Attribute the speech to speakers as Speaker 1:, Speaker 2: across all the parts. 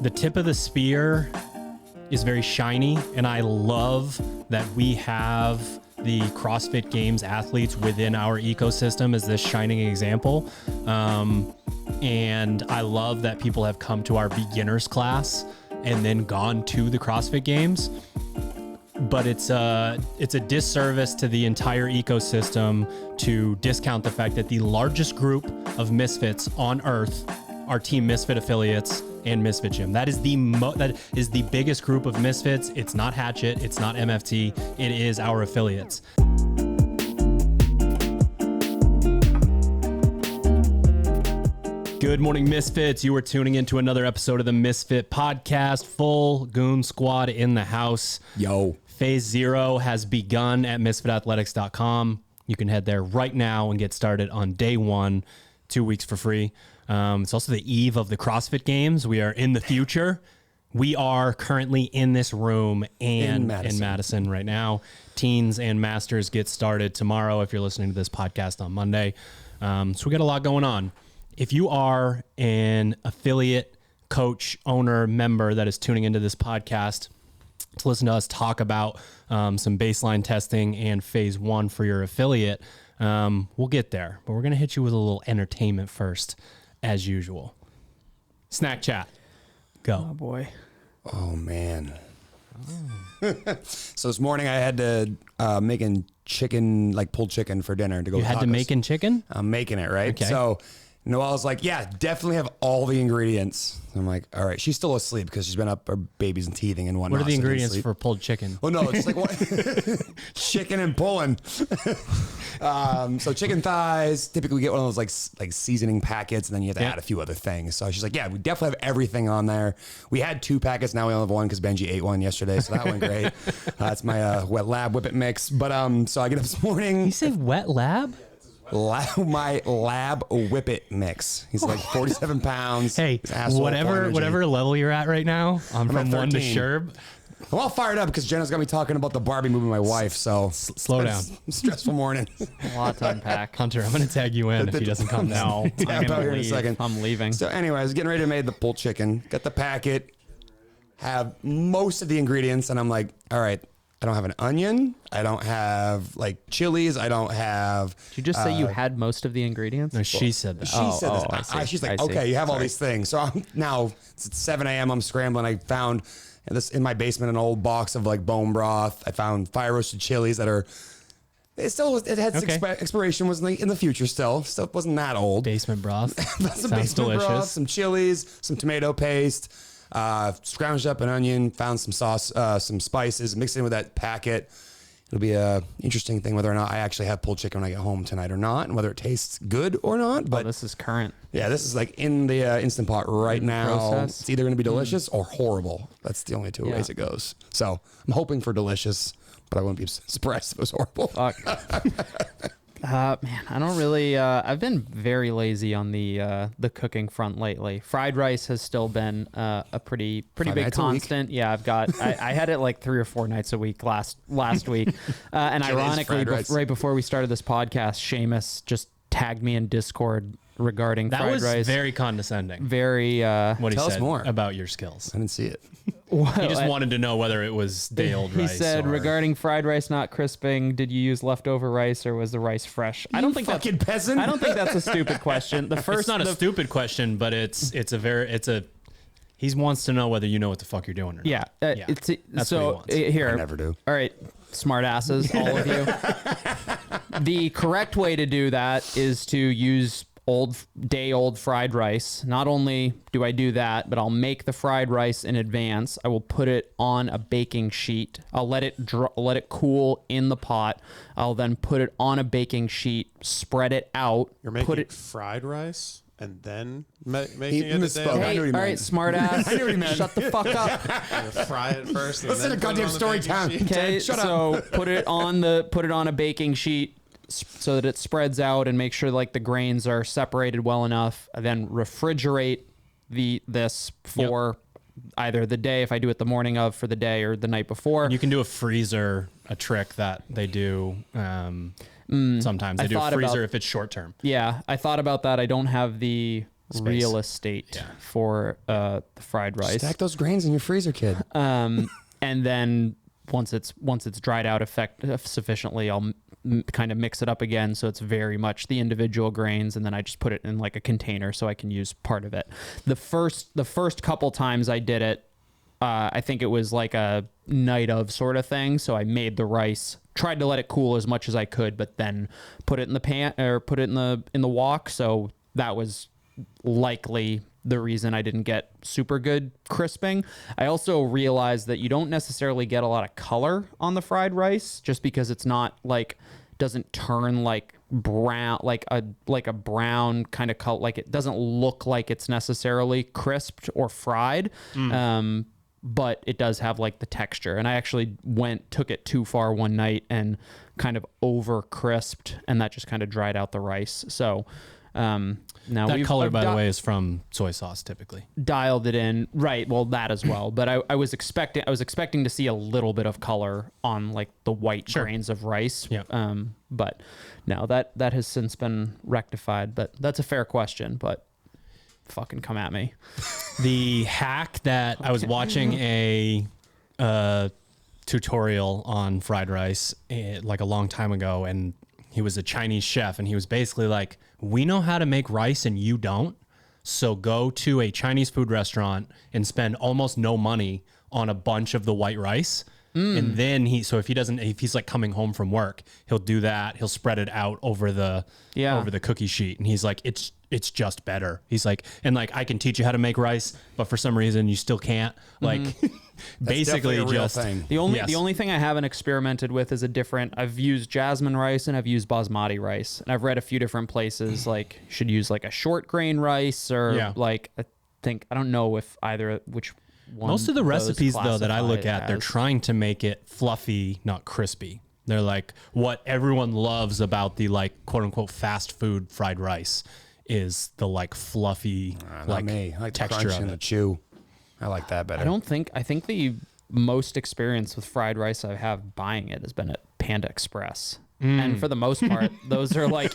Speaker 1: the tip of the spear is very shiny, and I love that we have the CrossFit Games athletes within our ecosystem as this shining example. And I love that people have come to our beginners class and then gone to the CrossFit Games. But it's a disservice to the entire ecosystem to discount the fact that the largest group of misfits on earth are Team Misfit affiliates and Misfit Gym. That is the biggest group of misfits. It's not Hatchet, it's not MFT, it is our affiliates. Good morning, Misfits. You are tuning into another episode of the Misfit Podcast. Full Goon Squad in the house.
Speaker 2: Yo.
Speaker 1: Phase 0 has begun at misfitathletics.com. You can head there right now and get started on day 1, 2 weeks for free. It's also the eve of the CrossFit Games. We are in the future. We are currently in this room and in Madison right now. Teens and Masters get started tomorrow if you're listening to this podcast on Monday. So we got a lot going on. If you are an affiliate, coach, owner, member that is tuning into this podcast to listen to us talk about some baseline testing and phase 1 for your affiliate, we'll get there. But we're going to hit you with a little entertainment first, as usual. Snack chat. Go.
Speaker 3: Oh, boy.
Speaker 2: Oh, man. So this morning I had to making chicken, like pulled chicken for dinner to go.
Speaker 1: You had to making chicken?
Speaker 2: I'm making it, right?
Speaker 1: Okay.
Speaker 2: So Noelle's like, yeah, definitely have all the ingredients. I'm like, all right. She's still asleep because she's been up, her baby's and teething and whatnot.
Speaker 1: What are the
Speaker 2: so
Speaker 1: ingredients for pulled chicken?
Speaker 2: Well, no, it's like what? Chicken and pulling. So chicken thighs, typically we get one of those like seasoning packets, and then you have to add a few other things. So she's like, yeah, we definitely have everything on there. We had 2 packets, now we only have 1 because Benji ate one yesterday, so that went great. That's my wet lab whip it mix. But so I get up this morning.
Speaker 1: You say wet lab?
Speaker 2: My lab whippet mix. He's like 47 pounds.
Speaker 1: Hey, whatever level you're at right now, I'm from 1 to Sherb.
Speaker 2: I'm all fired up because Jenna's got me talking about the Barbie movie with my wife. So
Speaker 1: slow down.
Speaker 2: Stressful morning.
Speaker 3: A lot to unpack.
Speaker 1: Hunter, I'm going to tag you in if he doesn't come down.
Speaker 3: No, I'm going to leave.
Speaker 2: In a second.
Speaker 3: I'm leaving.
Speaker 2: So anyways, getting ready to make the pulled chicken. Got the packet. Have most of the ingredients. And I'm like, all right. I don't have an onion. I don't have like chilies. I don't have.
Speaker 3: Did you just say you had most of the ingredients?
Speaker 1: No, she said that.
Speaker 2: She said this. She's like, okay, you have all these things. So now it's 7 a.m. I'm scrambling. I found this in my basement an old box of like bone broth. I found fire roasted chilies that are. It had expiration was in the future still. Stuff wasn't that old.
Speaker 1: Basement broth.
Speaker 2: Some basement
Speaker 1: delicious.
Speaker 2: Broth, some chilies, some tomato paste. Scrounged up an onion, found some sauce, some spices, mixed it in with that packet. It'll be a interesting thing whether or not I actually have pulled chicken when I get home tonight or not, and whether it tastes good or not. But
Speaker 3: this is current.
Speaker 2: Yeah, this is like in the Instant Pot right now.
Speaker 3: Process.
Speaker 2: It's either going to be delicious or horrible. That's the only 2 ways it goes. So I'm hoping for delicious, but I wouldn't be surprised if it was horrible.
Speaker 3: Fuck. Man, I don't really. I've been very lazy on the cooking front lately. Fried rice has still been a pretty big constant. Yeah, I've got. I had it like 3 or 4 nights a week last week, and ironically, right before we started this podcast, Seamus just tagged me in Discord regarding fried rice.
Speaker 1: That was very condescending.
Speaker 3: Very.
Speaker 1: What he
Speaker 2: tell
Speaker 1: said
Speaker 2: us more
Speaker 1: about your skills.
Speaker 2: I didn't see it.
Speaker 1: Well, he just wanted to know whether it was day-old rice.
Speaker 3: He said, regarding fried rice not crisping, did you use leftover rice or was the rice fresh? I don't think
Speaker 2: fucking peasant.
Speaker 3: I don't think that's a stupid question.
Speaker 1: It's not a stupid question, but he wants to know whether you know what the fuck you're doing or not.
Speaker 3: Yeah.
Speaker 1: That's what he wants.
Speaker 3: Here.
Speaker 2: I never do.
Speaker 3: All right, smart asses, all of you. The correct way to do that is to use day-old fried rice. Not only do I do that, but I'll make the fried rice in advance. I will put it on a baking sheet. I'll let it cool in the pot. I'll then put it on a baking sheet, spread it out.
Speaker 4: You're making fried rice and then making it a day old?
Speaker 3: Hey, all right, smart ass.
Speaker 2: I knew what he meant.
Speaker 3: Shut the fuck up.
Speaker 4: Fry it first.
Speaker 2: Listen to goddamn story time.
Speaker 3: Okay, so put it on a baking sheet so that it spreads out and make sure like the grains are separated well enough. Then refrigerate this for either the day, if I do it the morning of for the day, or the night before.
Speaker 1: And you can do a trick that they do sometimes. They do a freezer if it's short term.
Speaker 3: Yeah, I thought about that. I don't have the real estate for the fried rice.
Speaker 2: Stack those grains in your freezer, kid.
Speaker 3: And then once it's dried out sufficiently, I'll kind of mix it up again, so it's very much the individual grains, and then I just put it in like a container so I can use part of it. The first couple times I did it, I think it was like a night of sort of thing. So I made the rice, tried to let it cool as much as I could, but then put it in the pan or put it in the wok. So that was likely the reason I didn't get super good crisping. I also realized that you don't necessarily get a lot of color on the fried rice just because it's not like, doesn't turn like brown, like a brown kind of color. Like it doesn't look like it's necessarily crisped or fried. But it does have like the texture. And I actually took it too far one night and kind of over crisped, and that just kind of dried out the rice. So now
Speaker 1: that color, by the way, is from soy sauce typically.
Speaker 3: Dialed it in. Right. Well, that as well. But I was expecting to see a little bit of color on like the white grains of rice.
Speaker 1: Yeah.
Speaker 3: But no, that has since been rectified. But that's a fair question, but fucking come at me.
Speaker 1: The hack that I was watching a tutorial on fried rice like a long time ago, and he was a Chinese chef, and he was basically like, we know how to make rice and you don't, so go to a Chinese food restaurant and spend almost no money on a bunch of the white rice. And then if he's like coming home from work, he'll do that. He'll spread it out over the cookie sheet. And he's like, it's just better. He's like, and like, I can teach you how to make rice, but for some reason you still can't. Like basically just
Speaker 2: thing.
Speaker 3: The only thing I haven't experimented with is I've used jasmine rice and I've used basmati rice. And I've read a few different places, like should use like a short grain rice or like, I don't know if which one.
Speaker 1: Most of the recipes though that I look at, they're trying to make it fluffy, not crispy. They're like, what everyone loves about the like quote unquote fast food fried rice is the like fluffy like
Speaker 2: me. I like
Speaker 1: texture
Speaker 2: the crunch
Speaker 1: of
Speaker 2: and
Speaker 1: it.
Speaker 2: the chew. I like that better.
Speaker 3: I think the most experience with fried rice I have buying it has been at Panda Express. And for the most part, those are like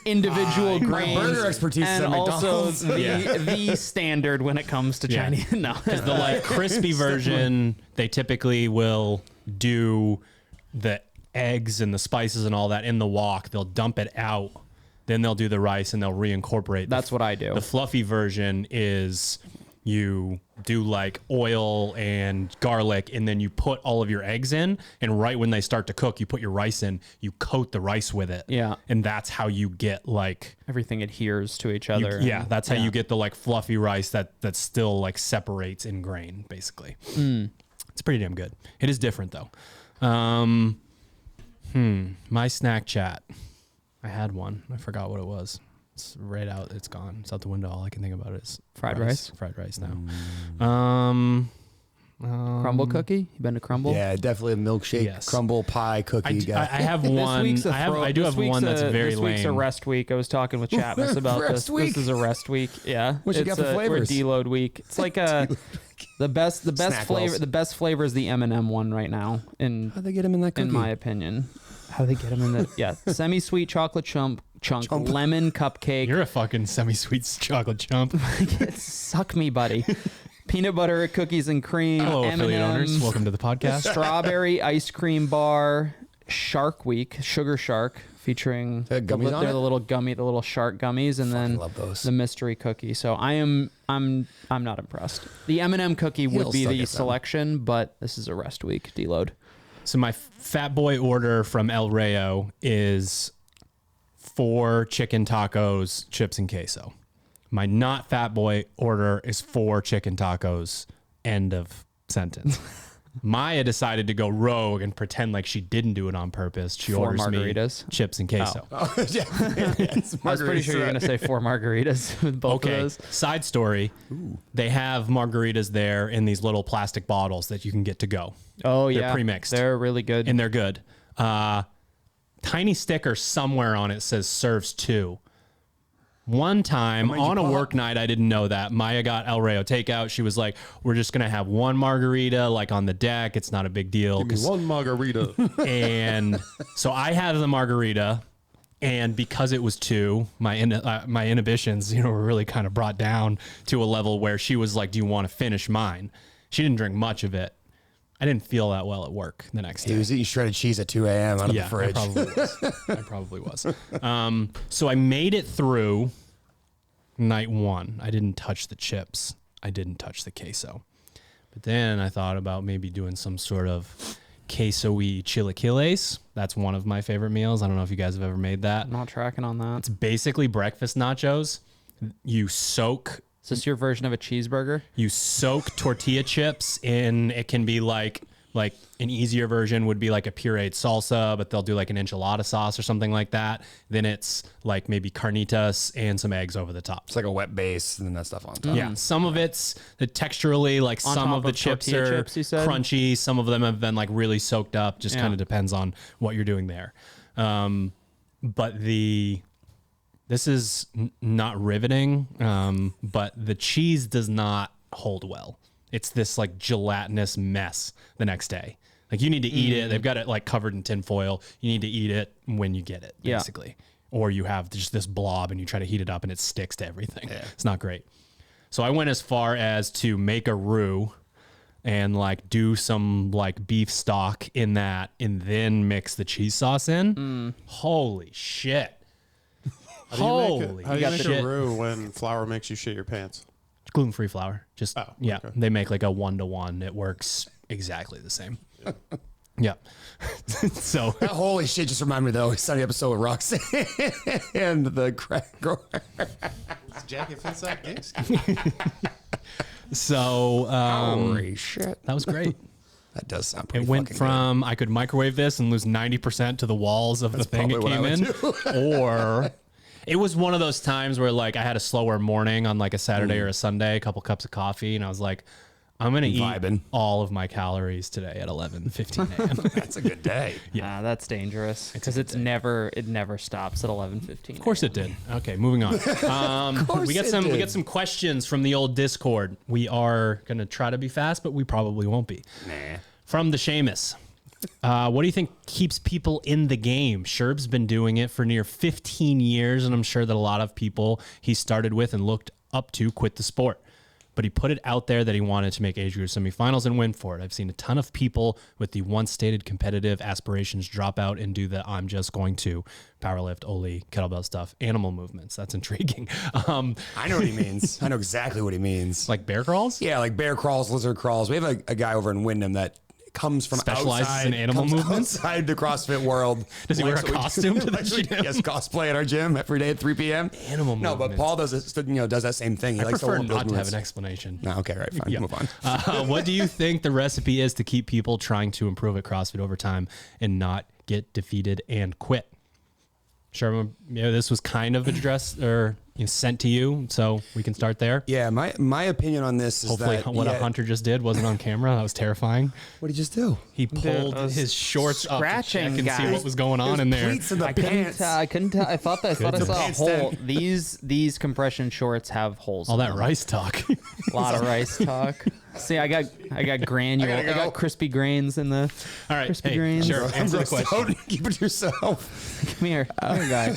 Speaker 3: individual grains.
Speaker 2: My burger expertise
Speaker 3: and
Speaker 2: is at
Speaker 3: also
Speaker 2: McDonald's.
Speaker 3: the standard when it comes to Chinese. No,
Speaker 1: Because the like crispy version, they typically will do the eggs and the spices and all that in the wok. They'll dump it out, then they'll do the rice and they'll reincorporate.
Speaker 3: That's what I do.
Speaker 1: The fluffy version is you do like oil and garlic, and then you put all of your eggs in, and right when they start to cook, you put your rice in, you coat the rice with it.
Speaker 3: Yeah.
Speaker 1: And that's how you get like
Speaker 3: Everything adheres to each other.
Speaker 1: that's how you get the like fluffy rice that still like separates in grain, basically. It's pretty damn good. It is different though. My snack chat. I had one. I forgot what it was. It's right out. It's gone. It's out the window. All I can think about is
Speaker 3: Fried rice?
Speaker 1: Fried rice now.
Speaker 3: Crumble cookie? You been to Crumble?
Speaker 2: Yeah, definitely a milkshake,
Speaker 1: Yes.
Speaker 2: crumble pie cookie
Speaker 1: I
Speaker 2: guy.
Speaker 1: have one. I do have one that's very
Speaker 3: This week's a
Speaker 1: lame.
Speaker 3: rest week. I was talking with Chapman about this.
Speaker 2: Rest week?
Speaker 3: This is a rest week. Yeah.
Speaker 2: What you got for flavors?
Speaker 3: We're deload week. It's like the best
Speaker 2: Snack
Speaker 3: flavor.
Speaker 2: wells.
Speaker 3: The best flavor is the M&M one right now.
Speaker 2: How'd they get him in that cookie?
Speaker 3: In my opinion, how they get them in the semi-sweet chocolate chunk lemon cupcake.
Speaker 1: You're a fucking semi-sweet chocolate chump.
Speaker 3: Suck me, buddy. Peanut butter cookies and cream.
Speaker 1: Hello, affiliate
Speaker 3: M&Ms,
Speaker 1: owners. Welcome to the podcast.
Speaker 3: Strawberry ice cream bar. Shark Week, Sugar Shark, featuring
Speaker 2: They have gummies on
Speaker 3: they're
Speaker 2: it?
Speaker 3: the little shark gummies, and then
Speaker 2: love those.
Speaker 3: the mystery cookie. So I'm not impressed. The M&M cookie would
Speaker 2: He'll
Speaker 3: be
Speaker 2: suck
Speaker 3: the
Speaker 2: at them.
Speaker 3: selection, but this is a rest week. Deload.
Speaker 1: So my fat boy order from El Rayo is 4 chicken tacos, chips, and queso. My not fat boy order is 4 chicken tacos. End of sentence. Maya decided to go rogue and pretend like she didn't do it on purpose. She
Speaker 3: 4
Speaker 1: orders
Speaker 3: margaritas?
Speaker 1: me chips and queso.
Speaker 2: Yes,
Speaker 3: I was pretty sure you were going to say 4 margaritas with both of
Speaker 1: Okay.
Speaker 3: those.
Speaker 1: Side story. They have margaritas there in these little plastic bottles that you can get to go.
Speaker 3: Oh,
Speaker 1: They're
Speaker 3: yeah.
Speaker 1: pre-mixed.
Speaker 3: They're really good.
Speaker 1: And they're good. Tiny sticker somewhere on it says serves 2. One time on a work night, I didn't know that. Maya got El Rayo takeout. She was like, we're just going to have 1 margarita like on the deck. It's not a big deal.
Speaker 4: Give me 1 margarita.
Speaker 1: And so I had the margarita, And because it was 2, my inhibitions, were really kind of brought down to a level where she was like, do you want to finish mine? She didn't drink much of it. I didn't feel that well at work the next day.
Speaker 2: He was eating shredded cheese at 2 a.m. out of the fridge.
Speaker 1: I probably was. So I made it through night 1. I didn't touch the chips. I didn't touch the queso. But then I thought about maybe doing some sort of queso-y chilaquiles. That's one of my favorite meals. I don't know if you guys have ever made that.
Speaker 3: I'm not tracking on that.
Speaker 1: It's basically breakfast nachos. You soak...
Speaker 3: Is this your version of a cheeseburger?
Speaker 1: You soak tortilla chips in, it can be like an easier version would be like a pureed salsa, but they'll do like an enchilada sauce or something like that. Then it's like maybe carnitas and some eggs over the top.
Speaker 2: It's like a wet base and then that stuff on top.
Speaker 1: Yeah. Some of it's texturally, like
Speaker 3: On
Speaker 1: some
Speaker 3: top
Speaker 1: of the
Speaker 3: of
Speaker 1: chips
Speaker 3: tortilla
Speaker 1: are
Speaker 3: chips, you said?
Speaker 1: crunchy. Some of them have been like really soaked up. Just kind of depends on what you're doing there. But this is not riveting, but the cheese does not hold well. It's this like gelatinous mess the next day. Like you need to eat it. They've got it like covered in tin foil. You need to eat it when you get it, basically. Or you have just this blob and you try to heat it up and it sticks to everything. Yeah. It's not great. So I went as far as to make a roux and like do some like beef stock in that and then mix the cheese sauce in. Holy shit.
Speaker 4: How do you make
Speaker 1: shit.
Speaker 4: a roux when flour makes you shit your pants?
Speaker 1: Gluten-free flour. Just,
Speaker 4: okay.
Speaker 1: They make like a 1-to-1. It works exactly the same. Yeah. So.
Speaker 2: That holy shit just reminded me of the Always Sunny episode with Roxanne and the crack grower.
Speaker 4: Jacket fits that case.
Speaker 1: So.
Speaker 2: Holy shit.
Speaker 1: That was great.
Speaker 2: That does sound pretty
Speaker 1: It went
Speaker 2: fucking
Speaker 1: from
Speaker 2: good.
Speaker 1: I could microwave this and lose 90% to the walls of the thing it came in. Or it was one of those times where like I had a slower morning on like a Saturday or a Sunday, a couple cups of coffee, and I was like, I'm going to eat all of my calories today at 11:15 a.m.
Speaker 2: That's a good day.
Speaker 3: Yeah, that's dangerous because it never stops at 11:15.
Speaker 1: Of course it did. Okay, moving on. We got some questions from the old Discord. We are going to try to be fast, but we probably won't be.
Speaker 2: Nah.
Speaker 1: From the Seamus. What do you think keeps people in the game? Sherb's been doing it for near 15 years, and I'm sure that a lot of people he started with and looked up to quit the sport. But he put it out there that he wanted to make age group semifinals and win for it. I've seen a ton of people with the once stated competitive aspirations drop out and do the I'm just going to powerlift, Oli, kettlebell stuff, animal movements. That's intriguing.
Speaker 2: I know what he means. I know exactly what he means.
Speaker 1: Like bear crawls?
Speaker 2: Yeah, like bear crawls, lizard crawls. We have a guy over in Wyndham that comes from
Speaker 1: Specializes
Speaker 2: outside,
Speaker 1: in animal movements?
Speaker 2: outside the CrossFit world.
Speaker 1: Does he wear a costume to the gym?
Speaker 2: Yes, cosplay at our gym every day at 3 p.m.
Speaker 1: Animal
Speaker 2: No, but
Speaker 1: movements.
Speaker 2: Paul does it. Does that same thing. He
Speaker 1: I
Speaker 2: likes
Speaker 1: prefer
Speaker 2: to hold those
Speaker 1: not to have
Speaker 2: movements.
Speaker 1: an explanation.
Speaker 2: No, okay, right, fine.
Speaker 1: Yeah.
Speaker 2: Move on.
Speaker 1: What do you think the recipe is to keep people trying to improve at CrossFit over time and not get defeated and quit? Sure, this was kind of addressed or sent to you, so we can start there.
Speaker 2: Yeah, my opinion on this is
Speaker 1: Hopefully
Speaker 2: that
Speaker 1: what a hunter just did wasn't on camera. That was terrifying.
Speaker 2: What did he just do?
Speaker 1: He pulled his shorts up to check
Speaker 3: scratching,
Speaker 1: and see
Speaker 3: guys.
Speaker 1: what was going on in there.
Speaker 2: Pleats in the
Speaker 3: I
Speaker 2: pants.
Speaker 3: couldn't tell. I thought I saw a
Speaker 2: pants
Speaker 3: hole.
Speaker 2: down.
Speaker 3: These compression shorts have holes.
Speaker 1: All
Speaker 3: in
Speaker 1: that
Speaker 3: them.
Speaker 1: rice talk.
Speaker 3: A lot of rice talk. See, I got granule. I
Speaker 2: go.
Speaker 3: got crispy grains in the
Speaker 1: All right,
Speaker 3: crispy
Speaker 1: hey,
Speaker 3: grains.
Speaker 1: sure.
Speaker 2: I'm
Speaker 1: Answer the
Speaker 2: grossed
Speaker 1: question.
Speaker 2: out. Keep it to yourself.
Speaker 3: Come here, guy.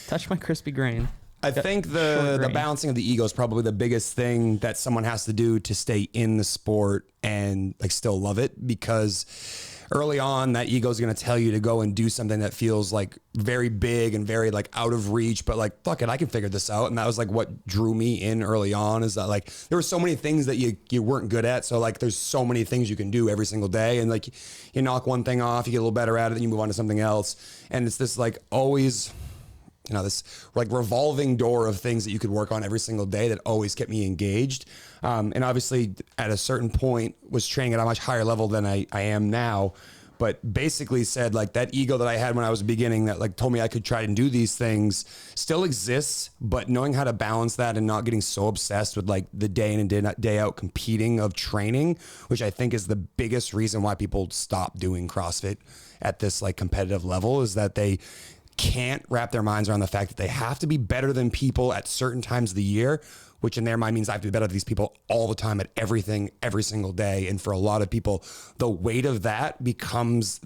Speaker 3: Touch my crispy grain.
Speaker 2: I think
Speaker 3: short
Speaker 2: the
Speaker 3: grain.
Speaker 2: balancing of the ego is probably the biggest thing that someone has to do to stay in the sport and like still love it, because early on that ego is going to tell you to go and do something that feels like very big and very like out of reach, but like, fuck it, I can figure this out. And that was like what drew me in early on, is that like there were so many things that you weren't good at. So like there's so many things you can do every single day, and like you knock one thing off, you get a little better at it, then you move on to something else. And it's this like always, this like revolving door of things that you could work on every single day that always kept me engaged. And obviously at a certain point was training at a much higher level than I am now, but basically said like that ego that I had when I was beginning that like told me I could try and do these things still exists, but knowing how to balance that and not getting so obsessed with like the day in and day out competing of training, which I think is the biggest reason why people stop doing CrossFit at this like competitive level, is that they can't wrap their minds around the fact that they have to be better than people at certain times of the year, which in their mind means I have to be better than these people all the time at everything, every single day. And for a lot of people, the weight of that becomes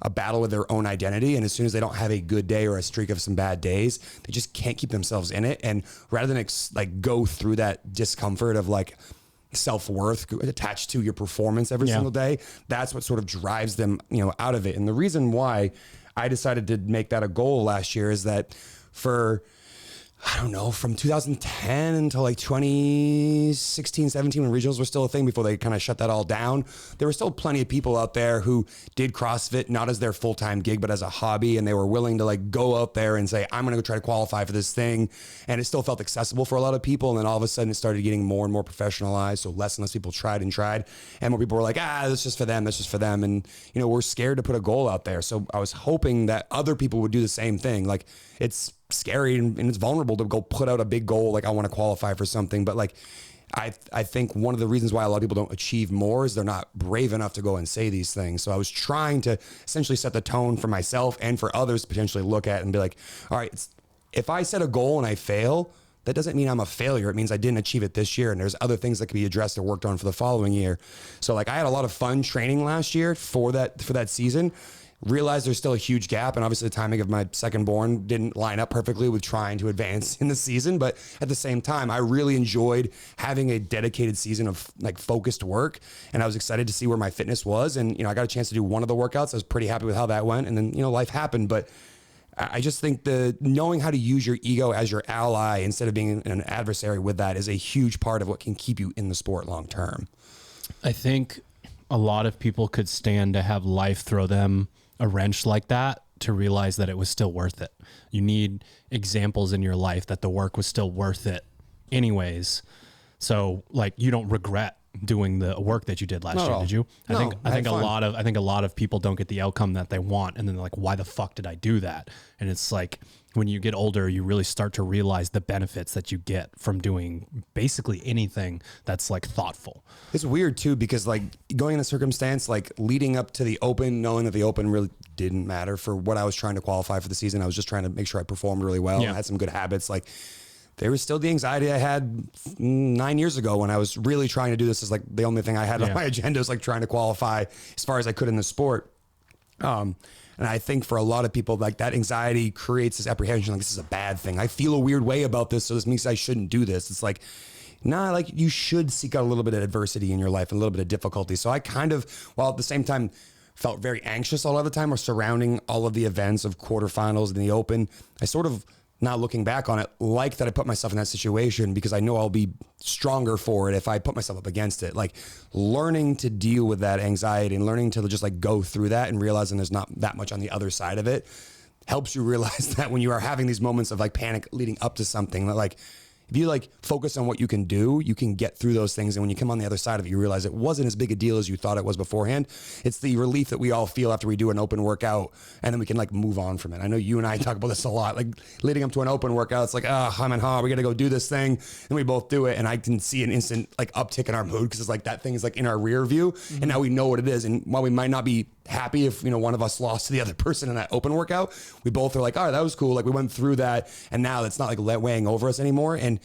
Speaker 2: a battle with their own identity. And as soon as they don't have a good day or a streak of some bad days, they just can't keep themselves in it. And rather than like go through that discomfort of like self-worth attached to your performance every single day, that's what sort of drives them, out of it. And the reason why I decided to make that a goal last year is that for, I don't know, from 2010 until like 2016, 17, when regionals were still a thing before they kind of shut that all down, there were still plenty of people out there who did CrossFit, not as their full-time gig, but as a hobby. And they were willing to like go out there and say, I'm going to go try to qualify for this thing. And it still felt accessible for a lot of people. And then all of a sudden it started getting more and more professionalized. So less and less people tried. And more people were like, that's just for them. That's just for them. And, we're scared to put a goal out there. So I was hoping that other people would do the same thing. Like, it's scary and it's vulnerable to go put out a big goal. Like, I want to qualify for something, but like, I think one of the reasons why a lot of people don't achieve more is they're not brave enough to go and say these things. So I was trying to essentially set the tone for myself and for others to potentially look at and be like, all right, if I set a goal and I fail, that doesn't mean I'm a failure. It means I didn't achieve it this year. And there's other things that could be addressed or worked on for the following year. So like, I had a lot of fun training last year for that season. Realized there's still a huge gap, and obviously the timing of my second born didn't line up perfectly with trying to advance in the season. But at the same time, I really enjoyed having a dedicated season of like focused work, and I was excited to see where my fitness was. And I got a chance to do one of the workouts. I was pretty happy with how that went, and then life happened. But I just think knowing how to use your ego as your ally instead of being an adversary with that is a huge part of what can keep you in the sport long term.
Speaker 1: I think a lot of people could stand to have life throw them a wrench like that to realize that it was still worth it. You need examples in your life that the work was still worth it anyways. So like, you don't regret doing the work that you did last year, did you? I think a lot of people don't get the outcome that they want. And then they're like, why the fuck did I do that? And it's like, when you get older, you really start to realize the benefits that you get from doing basically anything that's like thoughtful.
Speaker 2: It's weird too, because like going in the circumstance, like leading up to the Open, knowing that the Open really didn't matter for what I was trying to qualify for the season. I was just trying to make sure I performed really well and had some good habits. Like, there was still the anxiety I had 9 years ago when I was really trying to do this as like the only thing I had on my agenda was like trying to qualify as far as I could in the sport. And I think for a lot of people, like that anxiety creates this apprehension, like this is a bad thing. I feel a weird way about this, so this means I shouldn't do this. It's like, nah, like you should seek out a little bit of adversity in your life and a little bit of difficulty. So I kind of, while at the same time felt very anxious all of the time or surrounding all of the events of quarterfinals and the Open, I sort of, now looking back on it, like that I put myself in that situation because I know I'll be stronger for it if I put myself up against it. Like learning to deal with that anxiety and learning to just like go through that and realizing there's not that much on the other side of it helps you realize that when you are having these moments of like panic leading up to something, that like if you like focus on what you can do, you can get through those things. And when you come on the other side of it, you realize it wasn't as big a deal as you thought it was beforehand. It's the relief that we all feel after we do an open workout, and then we can like move on from it. I know you and I talk about this a lot, like leading up to an open workout. It's like, I'm in we got to go do this thing. And we both do it. And I can see an instant like uptick in our mood because it's like that thing is like in our rear view. And now we know what it is. And while we might not be happy if one of us lost to the other person in that open workout, we both are like, all right, that was cool. Like we went through that, and now it's not like weighing over us anymore. And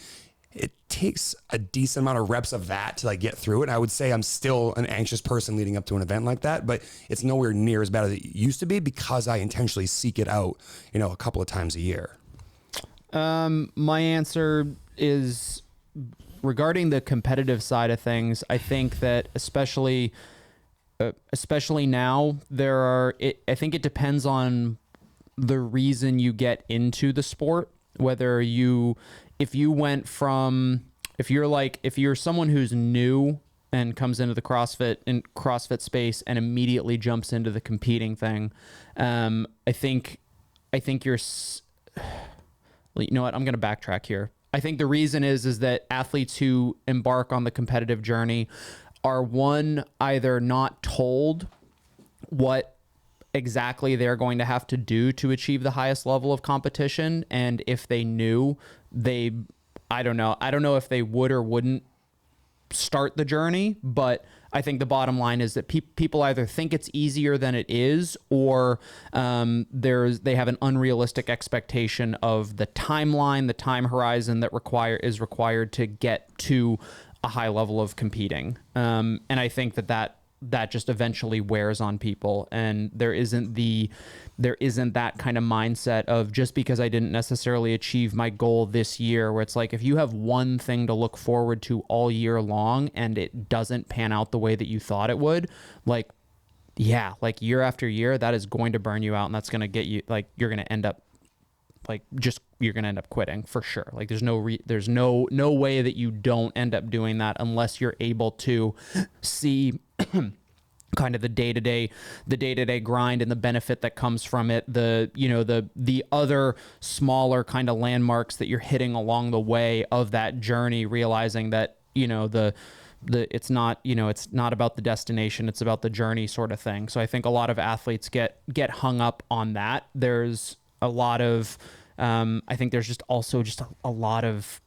Speaker 2: it takes a decent amount of reps of that to like get through it. I would say I'm still an anxious person leading up to an event like that, but it's nowhere near as bad as it used to be because I intentionally seek it out, a couple of times a year.
Speaker 3: My answer is regarding the competitive side of things. I think that especially now I think it depends on the reason you get into the sport, whether if you're someone who's new and comes into the CrossFit space and immediately jumps into the competing thing, I think you're, you know what, I'm going to backtrack here. I think the reason is that athletes who embark on the competitive journey are either not told what exactly they're going to have to do to achieve the highest level of competition. And if they knew, I don't know if they would or wouldn't start the journey, but I think the bottom line is that people either think it's easier than it is, or they have an unrealistic expectation of the timeline, the time horizon that is required to get to a high level of competing. And I think that that just eventually wears on people. And there isn't that kind of mindset of just because I didn't necessarily achieve my goal this year, where it's like, if you have one thing to look forward to all year long and it doesn't pan out the way that you thought it would, like, yeah, like year after year, that is going to burn you out, and that's going to get you, like, you're going to end up you're going to end up quitting for sure. Like there's no way that you don't end up doing that unless you're able to see kind of the day-to-day grind and the benefit that comes from it. The other smaller kind of landmarks that you're hitting along the way of that journey, realizing that, it's not about the destination, it's about the journey sort of thing. So I think a lot of athletes get hung up on that. There's a lot of, I think there's just a lot of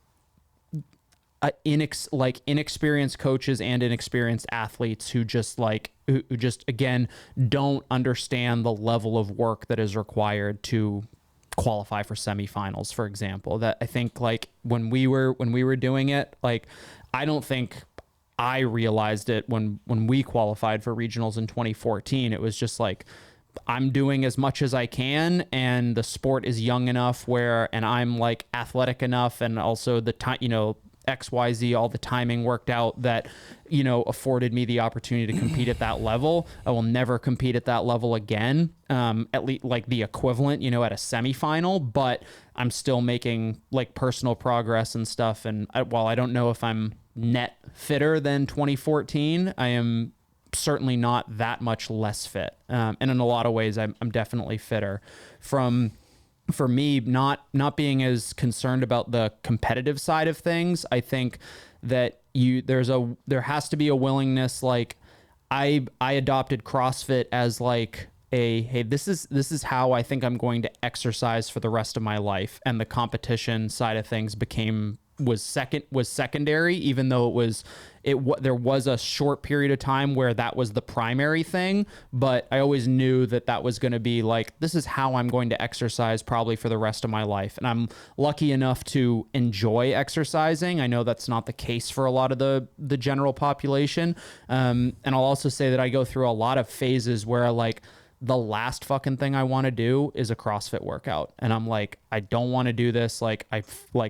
Speaker 3: inexperienced coaches and inexperienced athletes who just again don't understand the level of work that is required to qualify for semifinals, for example. That I think, like, when we were doing it, like, I don't think I realized it when we qualified for regionals in 2014. It was just like, I'm doing as much as I can, and the sport is young enough and I'm like athletic enough, and also the time, XYZ, all the timing worked out that, afforded me the opportunity to compete at that level. I will never compete at that level again, at least like the equivalent, at a semifinal, but I'm still making like personal progress and stuff. And while I don't know if I'm net fitter than 2014, I am certainly not that much less fit. And in a lot of ways, I'm definitely fitter. For me, not being as concerned about the competitive side of things, I think that there has to be a willingness. Like I adopted CrossFit as like hey, this is how I think I'm going to exercise for the rest of my life. And the competition side of things was secondary, even though there was a short period of time where that was the primary thing, but I always knew that was going to be like, this is how I'm going to exercise probably for the rest of my life. And I'm lucky enough to enjoy exercising. I know that's not the case for a lot of the general population. And I'll also say that I go through a lot of phases where like, the last fucking thing I want to do is a CrossFit workout. And I'm like, I don't want to do this. Like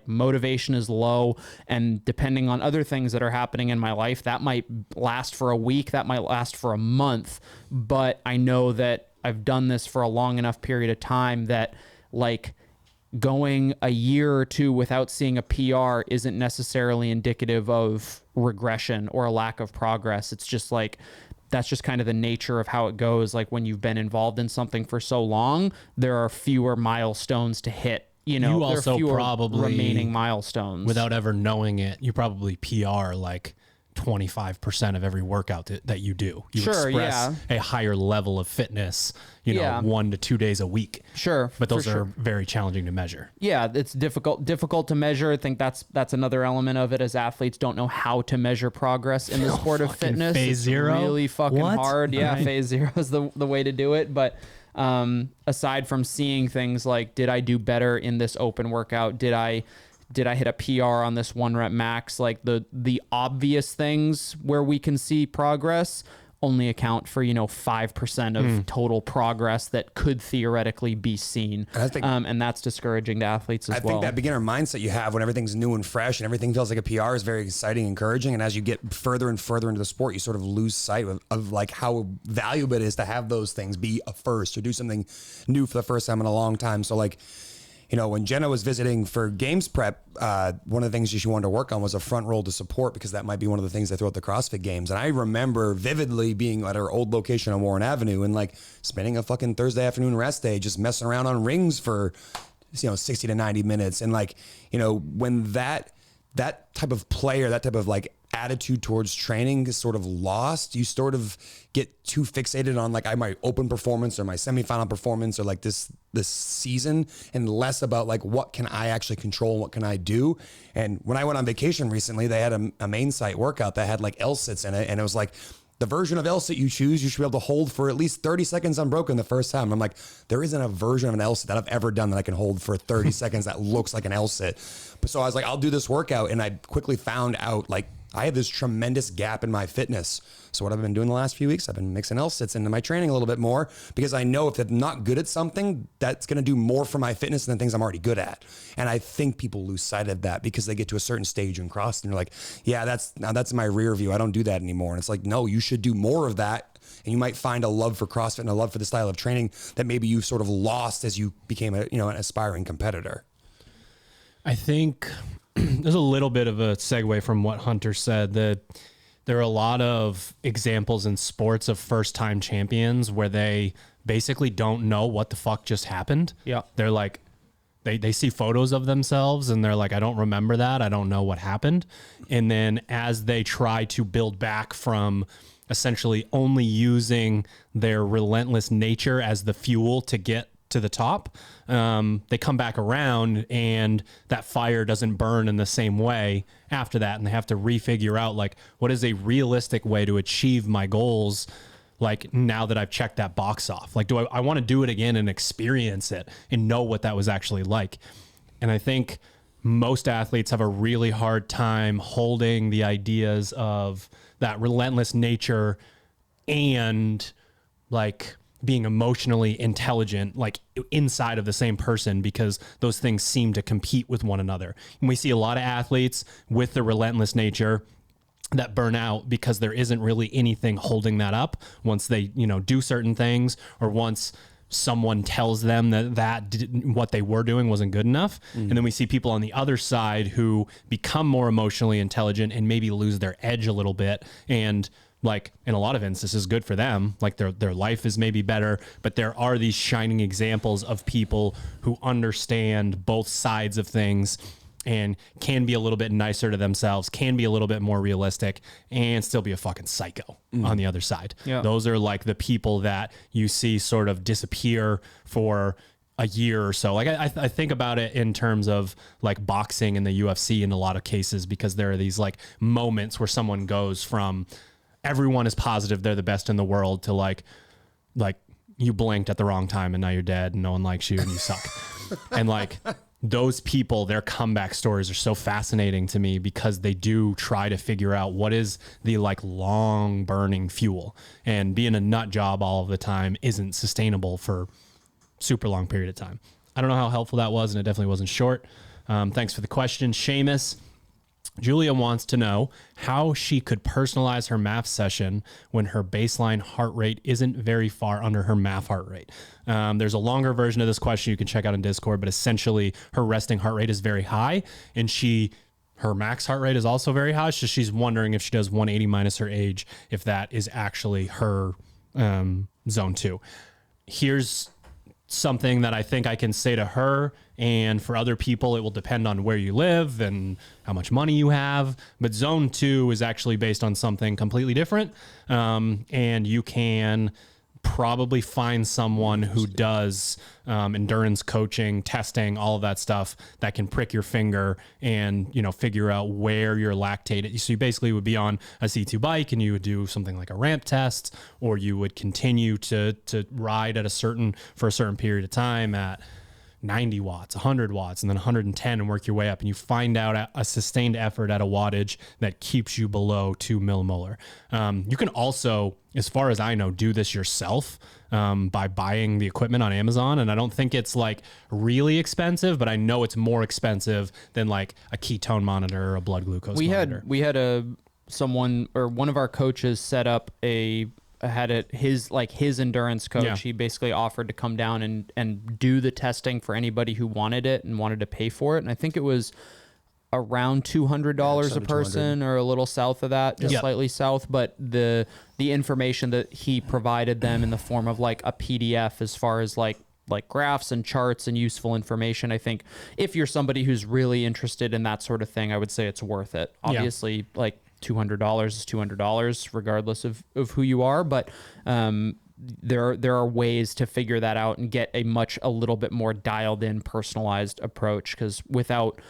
Speaker 3: motivation is low, and depending on other things that are happening in my life, that might last for a week, that might last for a month. But I know that I've done this for a long enough period of time that like going a year or two without seeing a PR isn't necessarily indicative of regression or a lack of progress. It's just like, that's just kind of the nature of how it goes. Like when you've been involved in something for so long, there are fewer milestones to hit. You also there are fewer probably remaining milestones.
Speaker 1: Without ever knowing it, you probably PR like 25% of every workout that you do. You express a higher level of fitness, 1 to 2 days a week.
Speaker 3: Sure.
Speaker 1: But those are very challenging to measure.
Speaker 3: Yeah, it's difficult to measure. I think that's another element of it, as athletes don't know how to measure progress in the sport of fitness.
Speaker 1: Phase zero?
Speaker 3: It's really fucking hard. Yeah,
Speaker 1: right.
Speaker 3: Phase zero is the way to do it. But aside from seeing things like, did I do better in this open workout? Did I hit a PR on this 1 rep max? Like the obvious things where we can see progress only account for 5% of total progress that could theoretically be seen. And that's discouraging to athletes as well. I
Speaker 2: think that beginner mindset you have when everything's new and fresh and everything feels like a PR is very exciting and encouraging. And as you get further and further into the sport, you sort of lose sight of like how valuable it is to have those things be a first or do something new for the first time in a long time. So like, when Jenna was visiting for games prep, one of the things she wanted to work on was a front roll to support, because that might be one of the things they throw at the CrossFit games. And I remember vividly being at our old location on Warren Avenue and like spending a fucking Thursday afternoon rest day just messing around on rings for 60 to 90 minutes. And like, when that type of player, that type of like attitude towards training is sort of lost, you sort of get too fixated on like my open performance or my semifinal performance or like this season, and less about like what can I actually control and what can I do. And when I went on vacation recently, they had a main site workout that had like L-sits in it, and it was like, the version of L-sit you choose, you should be able to hold for at least 30 seconds unbroken the first time. I'm like, there isn't a version of an L-sit that I've ever done that I can hold for 30 seconds that looks like an L-sit. So I was like, I'll do this workout. And I quickly found out like I have this tremendous gap in my fitness. So what I've been doing the last few weeks, I've been mixing L-sits into my training a little bit more, because I know if I'm not good at something, that's going to do more for my fitness than things I'm already good at. And I think people lose sight of that because they get to a certain stage in CrossFit and they're like, yeah, that's my rear view. I don't do that anymore. And it's like, no, you should do more of that. And you might find a love for CrossFit and a love for the style of training that maybe you sort of lost as you became an aspiring competitor.
Speaker 1: I think there's a little bit of a segue from what Hunter said, that there are a lot of examples in sports of first-time champions where they basically don't know what the fuck just happened.
Speaker 3: Yeah.
Speaker 1: They're like, they see photos of themselves and they're like, I don't remember that. I don't know what happened. And then as they try to build back from essentially only using their relentless nature as the fuel to get to the top, they come back around and that fire doesn't burn in the same way after that. And they have to refigure out, like, what is a realistic way to achieve my goals? Like, now that I've checked that box off, like, do I want to do it again and experience it and know what that was actually like? And I think most athletes have a really hard time holding the ideas of that relentless nature and like being emotionally intelligent, like inside of the same person, because those things seem to compete with one another. And we see a lot of athletes with the relentless nature that burn out because there isn't really anything holding that up once they, do certain things, or once someone tells them that what they were doing wasn't good enough. And then we see people on the other side who become more emotionally intelligent and maybe lose their edge a little bit. And like, in a lot of instances, good for them. Like their life is maybe better, but there are these shining examples of people who understand both sides of things and can be a little bit nicer to themselves, can be a little bit more realistic, and still be a fucking psycho on the other side.
Speaker 3: Yeah.
Speaker 1: Those are like the people that you see sort of disappear for a year or so. Like I think about it in terms of like boxing and the UFC in a lot of cases, because there are these like moments where someone goes from everyone is positive they're the best in the world to like you blinked at the wrong time and now you're dead and no one likes you and you suck. And like those people, their comeback stories are so fascinating to me because they do try to figure out what is the like long burning fuel, and being a nut job all of the time isn't sustainable for super long period of time. I don't know how helpful that was, and it definitely wasn't short. Thanks for the question, Seamus. Julia wants to know how she could personalize her math session when her baseline heart rate isn't very far under her math heart rate. There's a longer version of this question you can check out in Discord, but essentially her resting heart rate is very high, and her max heart rate is also very high. So she's wondering if she does 180 minus her age, if that is actually her zone 2. Here's something that I think I can say to her, and for other people it will depend on where you live and how much money you have, but zone 2 is actually based on something completely different, and you can probably find someone who does endurance coaching, testing, all of that stuff that can prick your finger and figure out where you're lactated. So you basically would be on a C2 bike and you would do something like a ramp test, or you would continue to ride for a certain period of time at 90 watts, 100 watts, and then 110 and work your way up. And you find out a sustained effort at a wattage that keeps you below 2 millimolar. You can also, as far as I know, do this yourself by buying the equipment on Amazon. And I don't think it's like really expensive, but I know it's more expensive than like a ketone monitor or a blood glucose monitor.
Speaker 3: We had one of our coaches set up his endurance coach.
Speaker 1: Yeah.
Speaker 3: He basically offered to come down and do the testing for anybody who wanted it and wanted to pay for it. And I think it was around $200 a person, or a little south of that, just slightly south. But the information that he provided them in the form of like a PDF, as far as like graphs and charts and useful information, I think if you're somebody who's really interested in that sort of thing, I would say it's worth it. Obviously, like $200 is $200 regardless of who you are, but there are ways to figure that out and get a little bit more dialed in, personalized approach, because without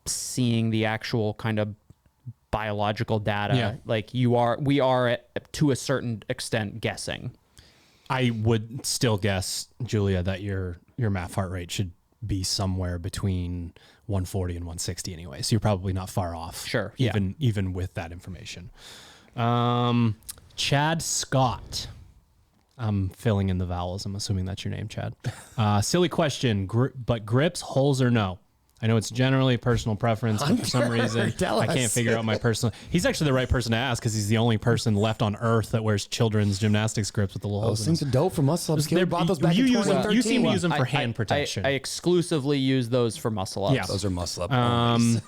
Speaker 3: seeing the actual kind of biological data, we are to a certain extent guessing.
Speaker 1: I would still guess, Julia, that your math heart rate should be somewhere between 140 and 160 anyway. So you're probably not far off.
Speaker 3: Sure. Yeah.
Speaker 1: Even with that information. Chad Scott. I'm filling in the vowels. I'm assuming that's your name, Chad. Silly question, but grips, holes or no? I know it's generally personal preference, but for some reason, I can't figure out my personal. He's actually the right person to ask because he's the only person left on earth that wears children's gymnastics grips with the little holes.
Speaker 2: Those things are dope for muscle ups. They bought those back in 2013.
Speaker 1: You seem to use them for hand protection.
Speaker 3: I exclusively use those for muscle ups.
Speaker 1: Yeah.
Speaker 2: Those are muscle up.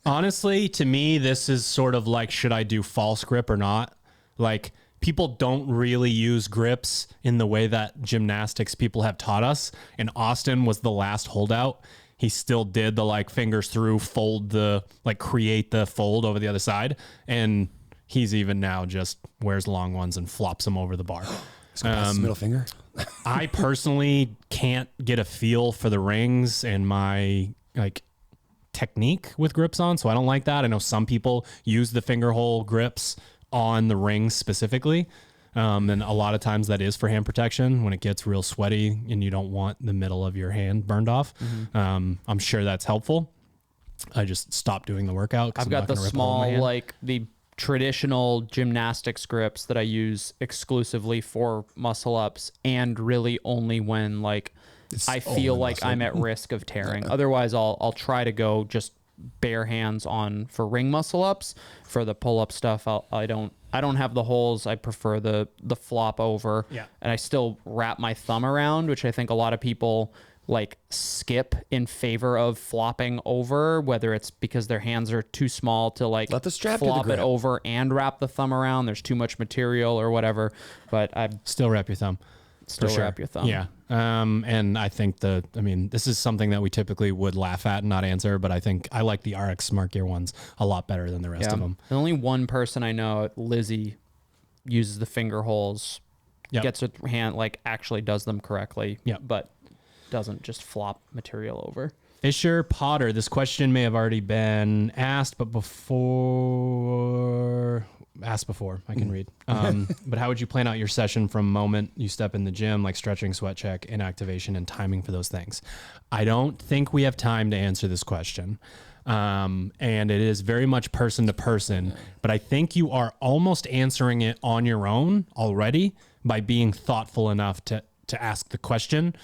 Speaker 1: Honestly, to me, this is sort of like, should I do false grip or not? Like, people don't really use grips in the way that gymnastics people have taught us. And Austin was the last holdout. He still did the like fingers through, fold the, like create the fold over the other side. And he's even now just wears long ones and flops them over the bar.
Speaker 2: Middle finger.
Speaker 1: I personally can't get a feel for the rings and my like technique with grips on. So I don't like that. I know some people use the finger hole grips on the rings specifically. And a lot of times that is for hand protection when it gets real sweaty and you don't want the middle of your hand burned off. I'm sure that's helpful. I just stopped doing the workout.
Speaker 3: I've got the small, like the traditional gymnastics grips that I use exclusively for muscle ups and really only when like I feel like I'm at risk of tearing. Otherwise I'll try to go just bare hands on for ring muscle ups. For the pull up stuff, I don't have the holes. I prefer the flop over.
Speaker 1: Yeah.
Speaker 3: And I still wrap my thumb around, which I think a lot of people like skip in favor of flopping over, whether it's because their hands are too small to like
Speaker 2: let the strap do the
Speaker 3: flop it
Speaker 2: grip.
Speaker 3: over and wrap the thumb around. There's too much material or whatever. But I
Speaker 1: still wrap your thumb.
Speaker 3: still wrap your thumb.
Speaker 1: Yeah. And I think this is something that we typically would laugh at and not answer, but I think I like the RX Smart Gear ones a lot better than the rest of them.
Speaker 3: And only one person I know, Lizzie, uses the finger holes, gets her hand, like actually does them correctly, but doesn't just flop material over.
Speaker 1: Fisher Potter, this question may have already been asked, but before I can read. But how would you plan out your session from moment you step in the gym, like stretching, sweat check, inactivation, and timing for those things? I don't think we have time to answer this question. And it is very much person to person, but I think you are almost answering it on your own already by being thoughtful enough to ask the question.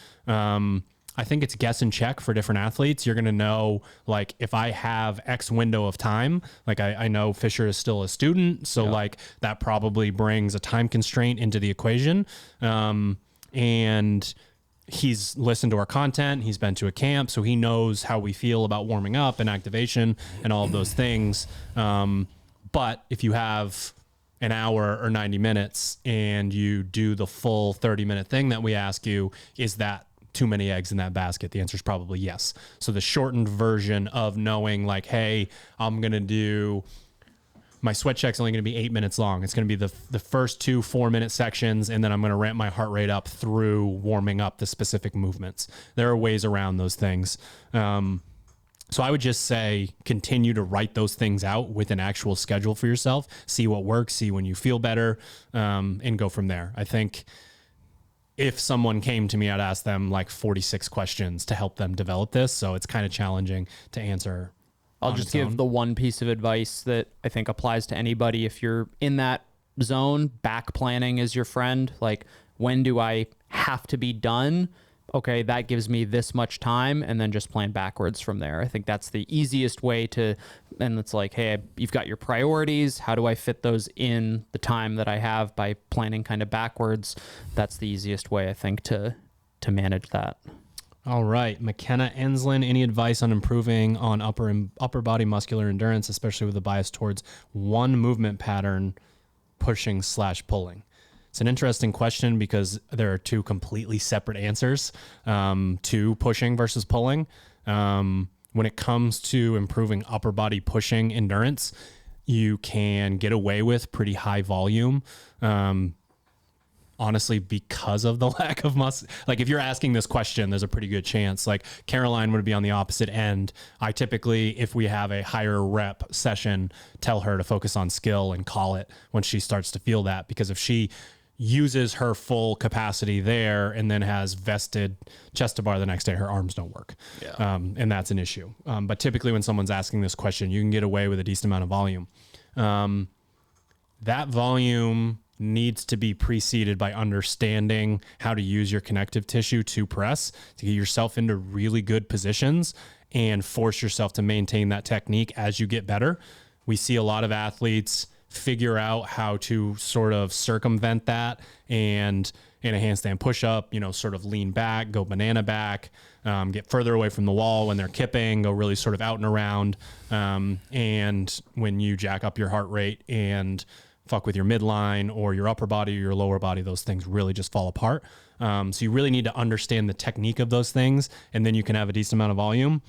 Speaker 1: I think it's guess and check for different athletes. You're going to know, like, if I have X window of time, like I know Fisher is still a student. So like that probably brings a time constraint into the equation. And he's listened to our content. He's been to a camp, so he knows how we feel about warming up and activation and all of those things. But if you have an hour or 90 minutes and you do the full 30-minute thing that we ask you, is that too many eggs in that basket? The answer is probably yes. So the shortened version of knowing like, hey, I'm going to do my sweat check's only going to be 8 minutes long. It's going to be the first 2 4-minute sections. And then I'm going to ramp my heart rate up through warming up the specific movements. There are ways around those things. So I would just say continue to write those things out with an actual schedule for yourself, see what works, see when you feel better, and go from there. I think if someone came to me, I'd ask them like 46 questions to help them develop this. So it's kind of challenging to answer.
Speaker 3: I'll just give the one piece of advice that I think applies to anybody. If you're in that zone, back planning is your friend. Like, when do I have to be done? Okay, that gives me this much time, and then just plan backwards from there. I think that's the easiest way to, and it's like, hey, you've got your priorities. How do I fit those in the time that I have by planning kind of backwards? That's the easiest way, I think, to manage that.
Speaker 1: All right, McKenna Enslin, any advice on improving on upper body muscular endurance, especially with a bias towards one movement pattern, pushing/pulling? It's an interesting question because there are two completely separate answers to pushing versus pulling. When it comes to improving upper body pushing endurance, you can get away with pretty high volume. Honestly, because of the lack of muscle. Like, if you're asking this question, there's a pretty good chance. Like, Caroline would be on the opposite end. I typically, if we have a higher rep session, tell her to focus on skill and call it when she starts to feel that. Because if she uses her full capacity there and then has vested chest to bar the next day, her arms don't work.
Speaker 3: Yeah.
Speaker 1: And that's an issue. But typically when someone's asking this question, you can get away with a decent amount of volume. That volume needs to be preceded by understanding how to use your connective tissue to press, to get yourself into really good positions and force yourself to maintain that technique as you get better. We see a lot of athletes figure out how to sort of circumvent that, and in a handstand push-up, sort of lean back, go banana back, get further away from the wall when they're kipping, go really sort of out and around. And when you jack up your heart rate and fuck with your midline or your upper body or your lower body, those things really just fall apart. So you really need to understand the technique of those things, and then you can have a decent amount of volume.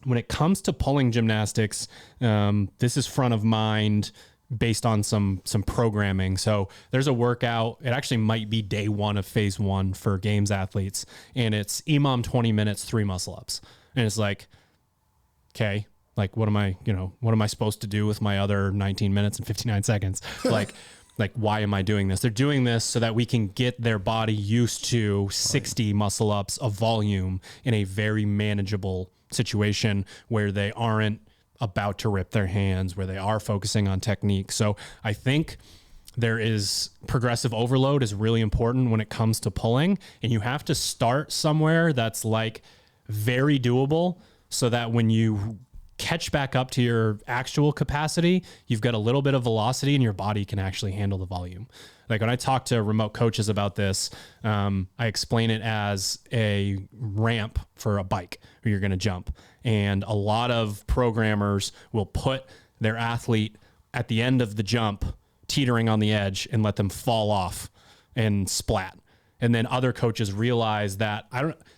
Speaker 1: When it comes to pulling gymnastics, this is front of mind based on some programming. So there's a workout. It actually might be day one of phase one for games athletes, and it's EMOM 20 minutes, 3 muscle ups. And it's like, okay, like what am I supposed to do with my other 19 minutes and 59 seconds? Like why am I doing this? They're doing this so that we can get their body used to 60 muscle ups of volume in a very manageable situation where they aren't about to rip their hands, where they are focusing on technique. So I think there is progressive overload is really important when it comes to pulling, and you have to start somewhere that's like very doable so that when you catch back up to your actual capacity, you've got a little bit of velocity and your body can actually handle the volume. Like when I talk to remote coaches about this, I explain it as a ramp for a bike where you're going to jump. And a lot of programmers will put their athlete at the end of the jump, teetering on the edge, and let them fall off and splat. And then other coaches realize that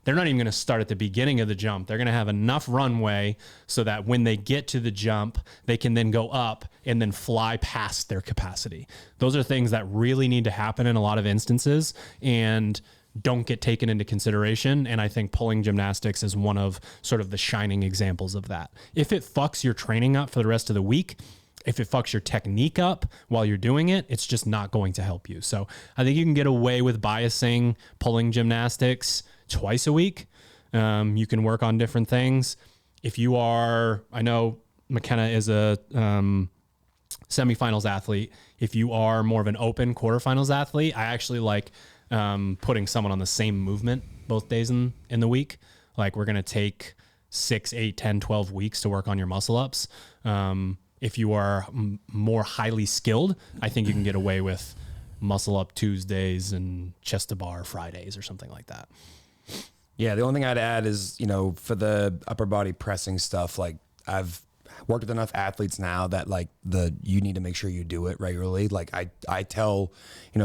Speaker 1: they're not even going to start at the beginning of the jump. They're going to have enough runway so that when they get to the jump, they can then go up and then fly past their capacity. Those are things that really need to happen in a lot of instances and don't get taken into consideration. And I think pulling gymnastics is one of sort of the shining examples of that. If it fucks your training up for the rest of the week, if it fucks your technique up while you're doing it, it's just not going to help you. So I think you can get away with biasing pulling gymnastics twice a week. You can work on different things. If you are, I know McKenna is a semifinals athlete. If you are more of an open quarterfinals athlete, I actually like putting someone on the same movement both days in the week. Like we're going to take 6, 8, 10, 12 weeks to work on your muscle ups. If you are more highly skilled, I think you can get away with muscle up Tuesdays and chest to bar Fridays or something like that.
Speaker 2: Yeah, the only thing I'd add is, for the upper body pressing stuff, like I've worked with enough athletes now that like you need to make sure you do it regularly. Like I tell,